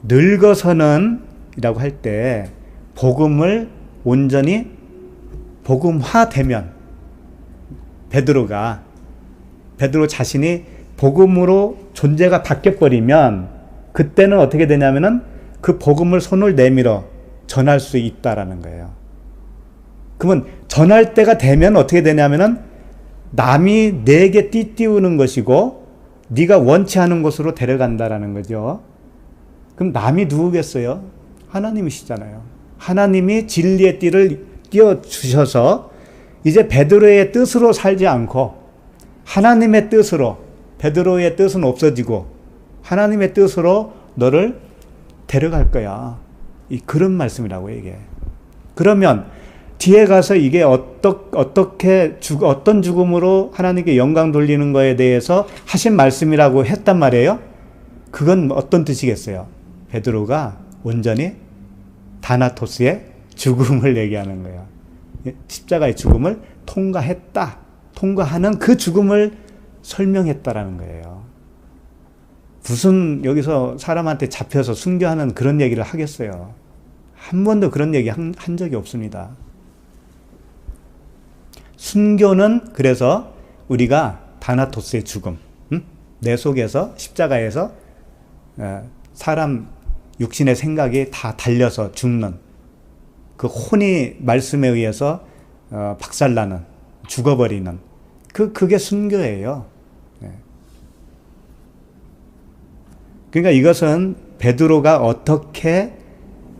늙어서는 이라고 할 때 복음을 온전히 복음화되면, 베드로 자신이 복음으로 존재가 바뀌어버리면 그때는 어떻게 되냐면은 그 복음을 손을 내밀어 전할 수 있다라는 거예요. 그러면 전할 때가 되면 어떻게 되냐면은 남이 내게 띠띠우는 것이고 네가 원치 않은 곳으로 데려간다라는 거죠. 그럼 남이 누구겠어요? 하나님이시잖아요. 하나님이 진리의 띠를 띄워주셔서 이제 베드로의 뜻으로 살지 않고 하나님의 뜻으로, 베드로의 뜻은 없어지고 하나님의 뜻으로 너를 데려갈 거야. 그런 말씀이라고 이게. 그러면 뒤에 가서 이게 어떻게 어떤 죽음으로 하나님께 영광 돌리는 거에 대해서 하신 말씀이라고 했단 말이에요. 그건 어떤 뜻이겠어요? 베드로가 온전히 다나토스의 죽음을 얘기하는 거예요. 십자가의 죽음을 통과했다. 통과하는 그 죽음을 설명했다라는 거예요. 무슨 여기서 사람한테 잡혀서 순교하는 그런 얘기를 하겠어요. 한 번도 그런 얘기 한 적이 없습니다. 순교는 그래서 우리가 다나토스의 죽음, 내 속에서 십자가에서 사람 육신의 생각이 다 달려서 죽는 그 혼이 말씀에 의해서 박살나는, 죽어버리는 그게 순교예요. 그러니까 이것은 베드로가 어떻게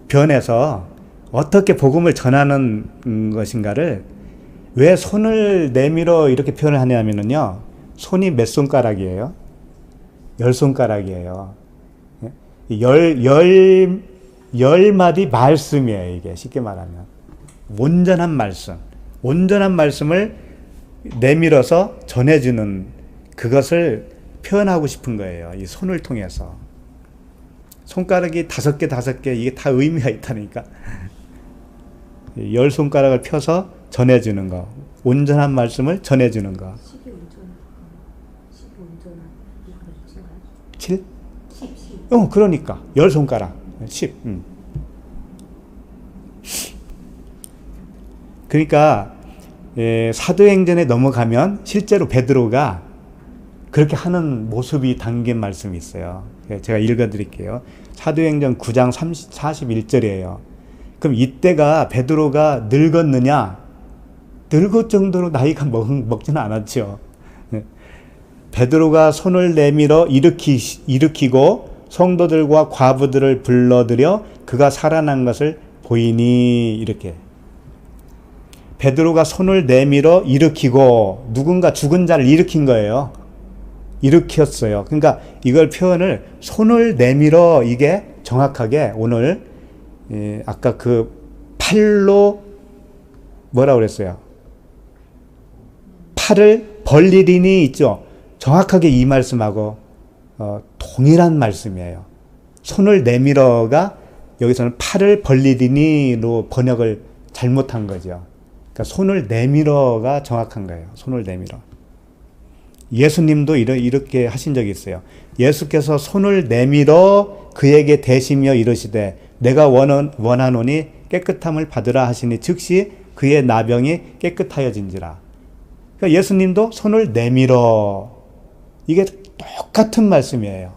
변해서 어떻게 복음을 전하는 것인가를 왜 손을 내밀어 이렇게 표현을 하냐면요. 손이 몇 손가락이에요? 10손가락이에요. 열 마디 말씀이에요, 이게. 쉽게 말하면. 온전한 말씀. 온전한 말씀을 내밀어서 전해주는 그것을 표현하고 싶은 거예요. 이 손을 통해서. 손가락이 5개, 이게 다 의미가 있다니까. 10손가락을 펴서 전해주는 거. 온전한 말씀을 전해주는 거. 10이 온전한 이거 7? 10. 그러니까 10손가락 10. 그러니까 사도행전에 넘어가면 실제로 베드로가 그렇게 하는 모습이 담긴 말씀이 있어요. 제가 읽어드릴게요. 사도행전 9장 41절이에요. 그럼 이때가 베드로가 늙었느냐? 늙을 정도로 나이가 먹지는 않았죠. 베드로가 손을 내밀어 일으키고 성도들과 과부들을 불러들여 그가 살아난 것을 보이니, 이렇게. 베드로가 손을 내밀어 일으키고 누군가 죽은 자를 일으킨 거예요. 일으켰어요. 그러니까 이걸 표현을 손을 내밀어, 이게 정확하게 오늘 아까 그 팔로 뭐라고 그랬어요? 팔을 벌리리니 있죠. 정확하게 이 말씀하고 동일한 말씀이에요. 손을 내밀어가 여기서는 팔을 벌리리니로 번역을 잘못한 거죠. 그러니까 손을 내밀어가 정확한 거예요. 손을 내밀어. 예수님도 이렇게 하신 적이 있어요. 예수께서 손을 내밀어 그에게 대시며 이르시되 내가 원하노니 깨끗함을 받으라 하시니 즉시 그의 나병이 깨끗하여진지라. 그러니까 예수님도 손을 내밀어, 이게 똑같은 말씀이에요.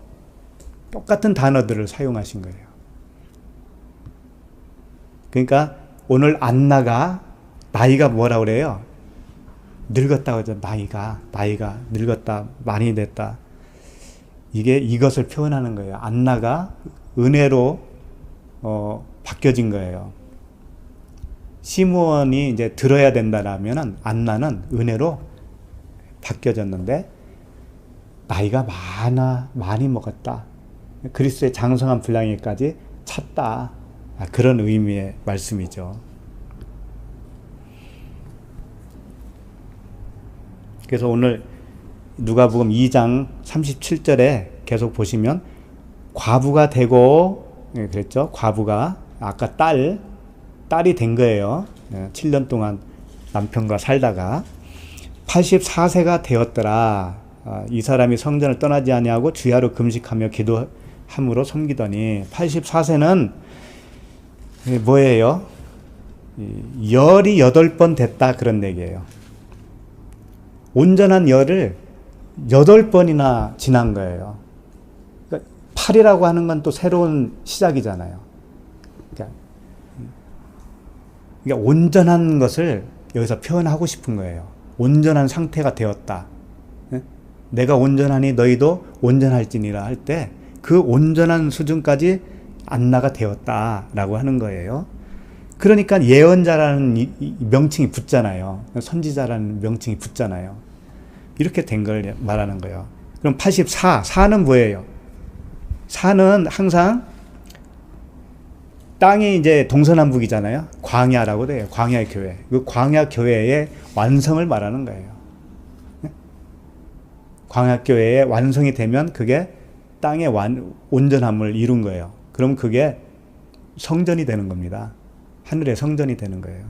똑같은 단어들을 사용하신 거예요. 그러니까 오늘 안나가 나이가 뭐라 그래요? 늙었다고 하죠. 나이가 늙었다, 많이 됐다. 이것을 표현하는 거예요. 안나가 은혜로 바뀌어진 거예요. 시므온이 이제 들어야 된다라면은 안나는 은혜로 바뀌어졌는데 나이가 많이 먹었다. 그리스도의 장성한 분량에까지 찼다. 그런 의미의 말씀이죠. 그래서 오늘 누가복음 2장 37절에 계속 보시면 과부가 되고, 그랬죠. 과부가 아까 딸이 된 거예요. 7년 동안 남편과 살다가 84세가 되었더라. 이 사람이 성전을 떠나지 아니하고 주야로 금식하며 기도함으로 섬기더니, 84세는 뭐예요? 열이 8번 됐다, 그런 얘기예요. 온전한 열을 8번이나 지난 거예요. 그러니까 8이라고 하는 건 또 새로운 시작이잖아요. 그러니까 온전한 것을 여기서 표현하고 싶은 거예요. 온전한 상태가 되었다. 내가 온전하니 너희도 온전할지니라 할 때 그 온전한 수준까지 안나가 되었다라고 하는 거예요. 그러니까 예언자라는 명칭이 붙잖아요. 선지자라는 명칭이 붙잖아요. 이렇게 된 걸 말하는 거예요. 그럼 4는 뭐예요? 4는 항상 땅이 이제 동서남북이잖아요. 광야라고 돼요. 광야 교회. 그 광야 교회의 완성을 말하는 거예요. 광야 교회의 완성이 되면 그게 땅의 온전함을 이룬 거예요. 그럼 그게 성전이 되는 겁니다. 하늘의 성전이 되는 거예요.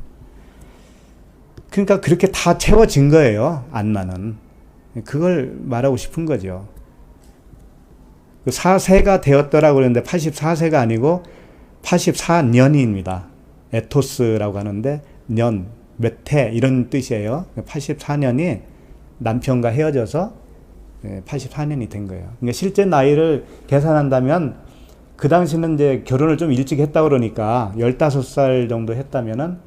그러니까 그렇게 다 채워진 거예요. 안마는. 그걸 말하고 싶은 거죠. 4세가 되었더라고 그랬는데 84세가 아니고 84년입니다. 에토스라고 하는데 년, 몇 해 이런 뜻이에요. 84년이 남편과 헤어져서 84년이 된 거예요. 그러니까 실제 나이를 계산한다면 그 당시는 이제 결혼을 좀 일찍 했다 그러니까 15살 정도 했다면은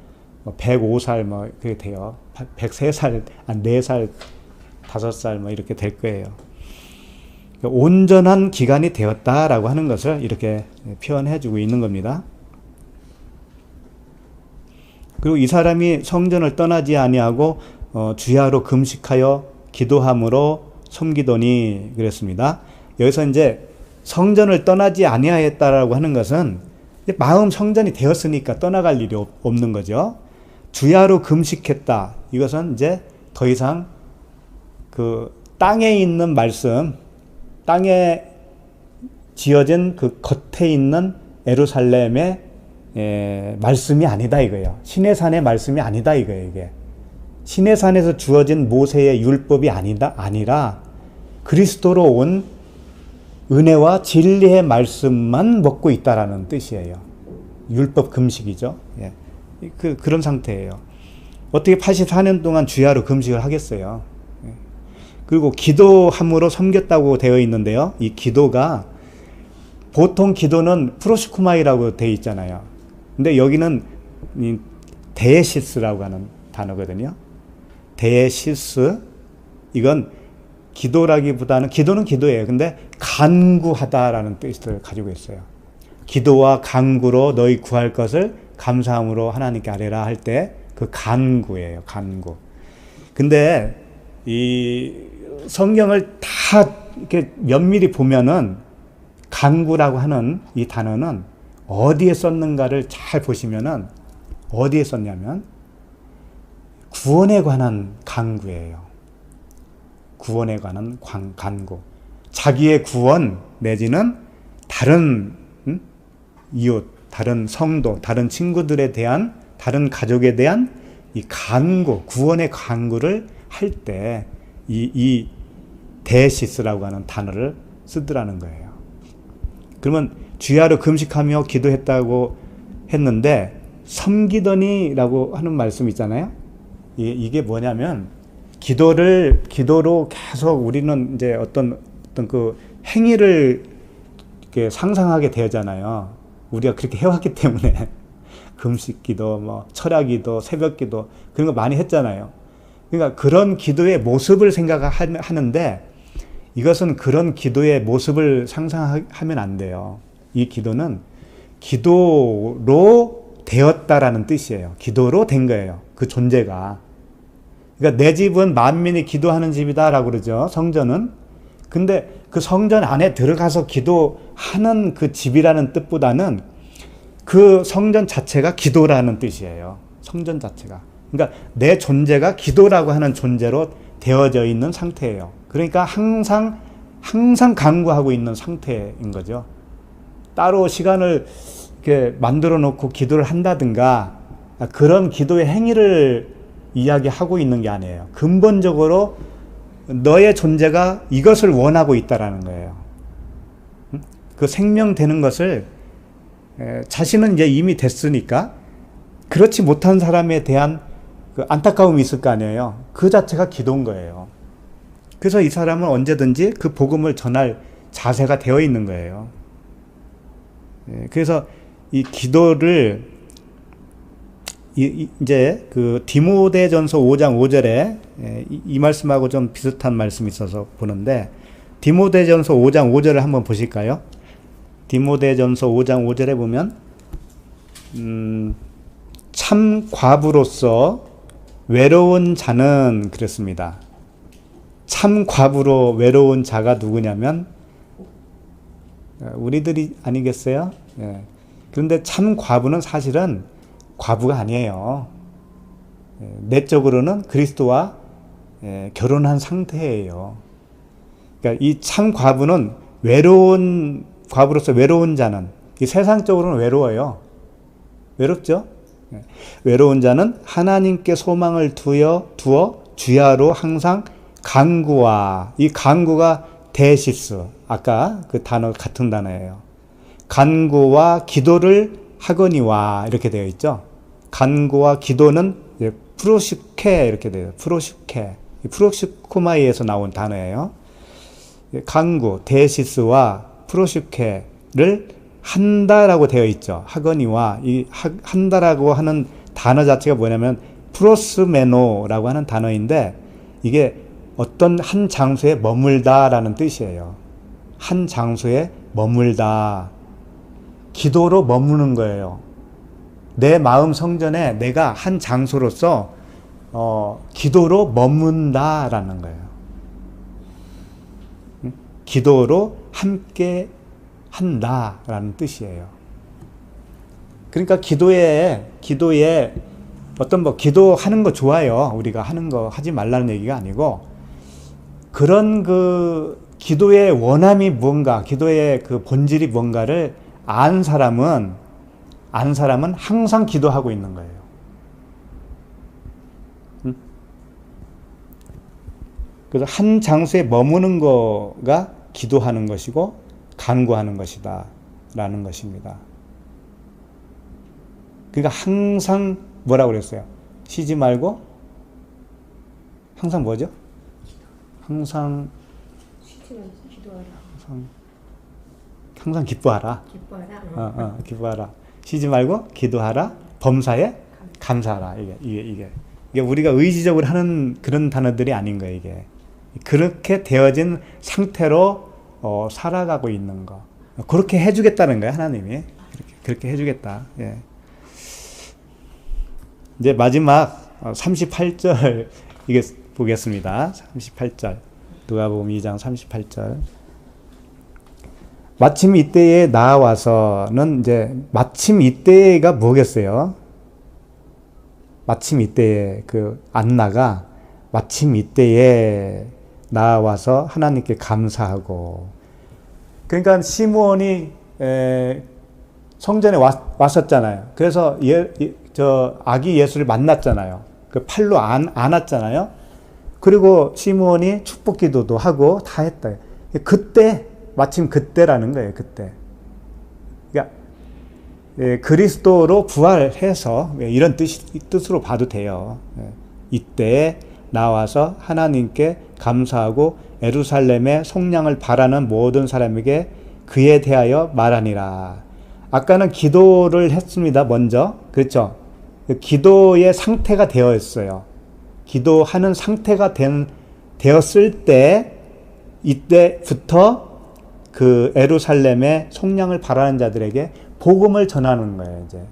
105살 뭐 그게 돼요. 103살, 4살, 5살 뭐 이렇게 될 거예요. 그러니까 온전한 기간이 되었다라고 하는 것을 이렇게 표현해 주고 있는 겁니다. 그리고 이 사람이 성전을 떠나지 아니하고 주야로 금식하여 기도함으로 섬기더니 그랬습니다. 여기서 이제 성전을 떠나지 아니하였다라고 하는 것은 마음 성전이 되었으니까 떠나갈 일이 없는 거죠. 주야로 금식했다. 이것은 이제 더 이상 그 땅에 있는 말씀, 땅에 지어진 그 겉에 있는 예루살렘의 말씀이 아니다 이거예요. 시내산의 말씀이 아니다 이거예요. 이게 시내산에서 주어진 모세의 율법이 아니라 그리스도로 온 은혜와 진리의 말씀만 먹고 있다라는 뜻이에요. 율법 금식이죠. 예. 그런 상태예요. 어떻게 84년 동안 주야로 금식을 하겠어요. 예. 그리고 기도함으로 섬겼다고 되어 있는데요. 이 기도가 보통 기도는 프로시쿠마이라고 되어 있잖아요. 근데 여기는 데에시스라고 하는 단어거든요. 데에시스, 이건 기도라기보다는 기도는 기도예요. 근데 간구하다라는 뜻을 가지고 있어요. 기도와 간구로 너희 구할 것을 감사함으로 하나님께 아뢰라 할 때 그 간구예요. 간구. 근데 이 성경을 다 이렇게 면밀히 보면은 간구라고 하는 이 단어는 어디에 썼는가를 잘 보시면은 어디에 썼냐면 구원에 관한 간구예요. 구원에 관한 간구. 자기의 구원 내지는 다른 이웃, 다른 성도, 다른 친구들에 대한, 다른 가족에 대한 이 간구, 구원의 간구를 할 때 이 데시스라고 하는 단어를 쓰더라는 거예요. 그러면 주야로 금식하며 기도했다고 했는데 섬기더니라고 하는 말씀 있잖아요. 이게 뭐냐면 기도로 계속 우리는 이제 어떤 그 행위를 이렇게 상상하게 되잖아요. 우리가 그렇게 해왔기 때문에 금식 기도, 뭐 철야 기도, 새벽 기도 그런 거 많이 했잖아요. 그러니까 그런 기도의 모습을 생각하는데 이것은 그런 기도의 모습을 상상하면 안 돼요. 이 기도는 기도로 되었다라는 뜻이에요. 기도로 된 거예요. 그 존재가. 그러니까 내 집은 만민이 기도하는 집이다라고 그러죠. 성전은. 근데 그 성전 안에 들어가서 기도하는 그 집이라는 뜻보다는 그 성전 자체가 기도라는 뜻이에요. 성전 자체가. 그러니까 내 존재가 기도라고 하는 존재로 되어져 있는 상태예요. 그러니까 항상 간구하고 있는 상태인 거죠. 따로 시간을 이렇게 만들어 놓고 기도를 한다든가 그런 기도의 행위를 이야기하고 있는 게 아니에요. 근본적으로 너의 존재가 이것을 원하고 있다라는 거예요. 그 생명되는 것을 자신은 이제 이미 됐으니까 그렇지 못한 사람에 대한 그 안타까움이 있을 거 아니에요. 그 자체가 기도인 거예요. 그래서 이 사람은 언제든지 그 복음을 전할 자세가 되어 있는 거예요. 그래서 이 기도를 이제 그 디모데전서 5장 5절에 이 말씀하고 좀 비슷한 말씀이 있어서 보는데 디모데전서 5장 5절을 한번 보실까요? 디모데전서 5장 5절에 보면 참 과부로서 외로운 자는 그랬습니다. 참 과부로 외로운 자가 누구냐면 우리들이 아니겠어요? 예. 그런데 참 과부는 사실은 과부가 아니에요. 내적으로는 그리스도와 결혼한 상태예요. 그러니까 이 참 과부는 외로운 과부로서 외로운 자는 이 세상적으로는 외로워요. 외롭죠? 외로운 자는 하나님께 소망을 두어 주야로 항상 간구와 이 간구가 데시스 아까 그 단어 같은 단어예요. 간구와 기도를 하거니와 이렇게 되어 있죠. 간구와 기도는 프로슈케 이렇게 돼요. 프로슈케 프로슈코마이에서 나온 단어예요. 간구 데시스와 프로슈케를 한다라고 되어 있죠. 하거니와 이 한다라고 하는 단어 자체가 뭐냐면 프로스메노라고 하는 단어인데 이게 어떤 한 장소에 머물다라는 뜻이에요. 한 장소에 머물다. 기도로 머무는 거예요. 내 마음 성전에 내가 한 장소로서 기도로 머문다라는 거예요. 기도로 함께 한다라는 뜻이에요. 그러니까 기도에 어떤 기도하는 거 좋아요. 우리가 하는 거 하지 말라는 얘기가 아니고 그런 그 기도의 원함이 뭔가, 기도의 그 본질이 뭔가를 아는 사람은 항상 기도하고 있는 거예요. 그래서 한 장소에 머무는 거가 기도하는 것이고 간구하는 것이다 라는 것입니다. 그러니까 항상 뭐라고 그랬어요? 쉬지 말고 항상 뭐죠? 항상 쉬지 말고 기도하라. 항상 기뻐하라. 기뻐하라. 기뻐하라. 쉬지 말고 기도하라. 범사에 감사하라. 이게 우리가 의지적으로 하는 그런 단어들이 아닌 거예요. 이게 그렇게 되어진 상태로 살아가고 있는 거. 그렇게 해주겠다는 거예요. 하나님이 그렇게 해주겠다. 예. 이제 마지막 38절 이게 보겠습니다. 38절 누가복음 2장 38절. 마침 이때에 나와서는 이제 마침 이때가 뭐겠어요? 마침 이때에 그 안나가 마침 이때에 나와서 하나님께 감사하고 그러니까 시므온이 성전에 왔었잖아요. 그래서 저 아기 예수를 만났잖아요. 그 팔로 안았잖아요. 그리고 시므온이 축복 기도도 하고 다 했다. 그때 마침 그때라는 거예요. 그때. 그러니까 그리스도로 부활해서 이런 뜻으로 봐도 돼요. 이때 나와서 하나님께 감사하고 예루살렘의 속량을 바라는 모든 사람에게 그에 대하여 말하니라. 아까는 기도를 했습니다. 먼저. 그렇죠? 기도의 상태가 되어 있어요. 기도하는 상태가 되었을 때 이때부터 그 예루살렘의 속량을 바라는 자들에게 복음을 전하는 거예요. 이제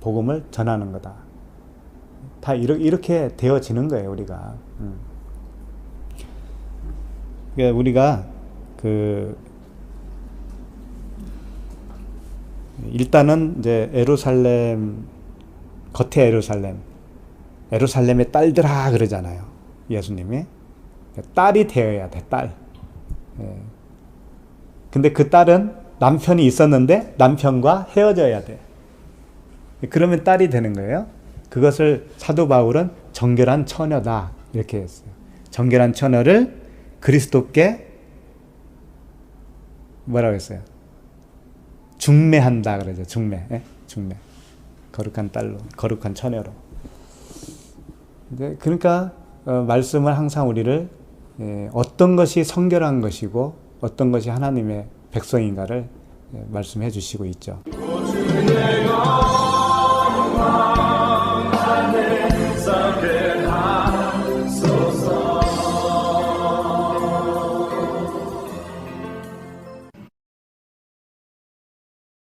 복음을 전하는 거다. 다 이렇게 되어지는 거예요. 우리가. 그러니까 우리가 일단은 이제 겉에 예루살렘의 딸들아 그러잖아요. 예수님이 딸이 되어야 돼. 딸. 예. 근데 그 딸은 남편이 있었는데 남편과 헤어져야 돼. 그러면 딸이 되는 거예요. 그것을 사도 바울은 정결한 처녀다 이렇게 했어요. 정결한 처녀를 그리스도께 뭐라고 했어요? 중매한다 그러죠. 중매. 거룩한 딸로, 거룩한 처녀로. 그러니까 말씀은 항상 우리를 어떤 것이 성결한 것이고 어떤 것이 하나님의 백성인가를 말씀해 주시고 있죠.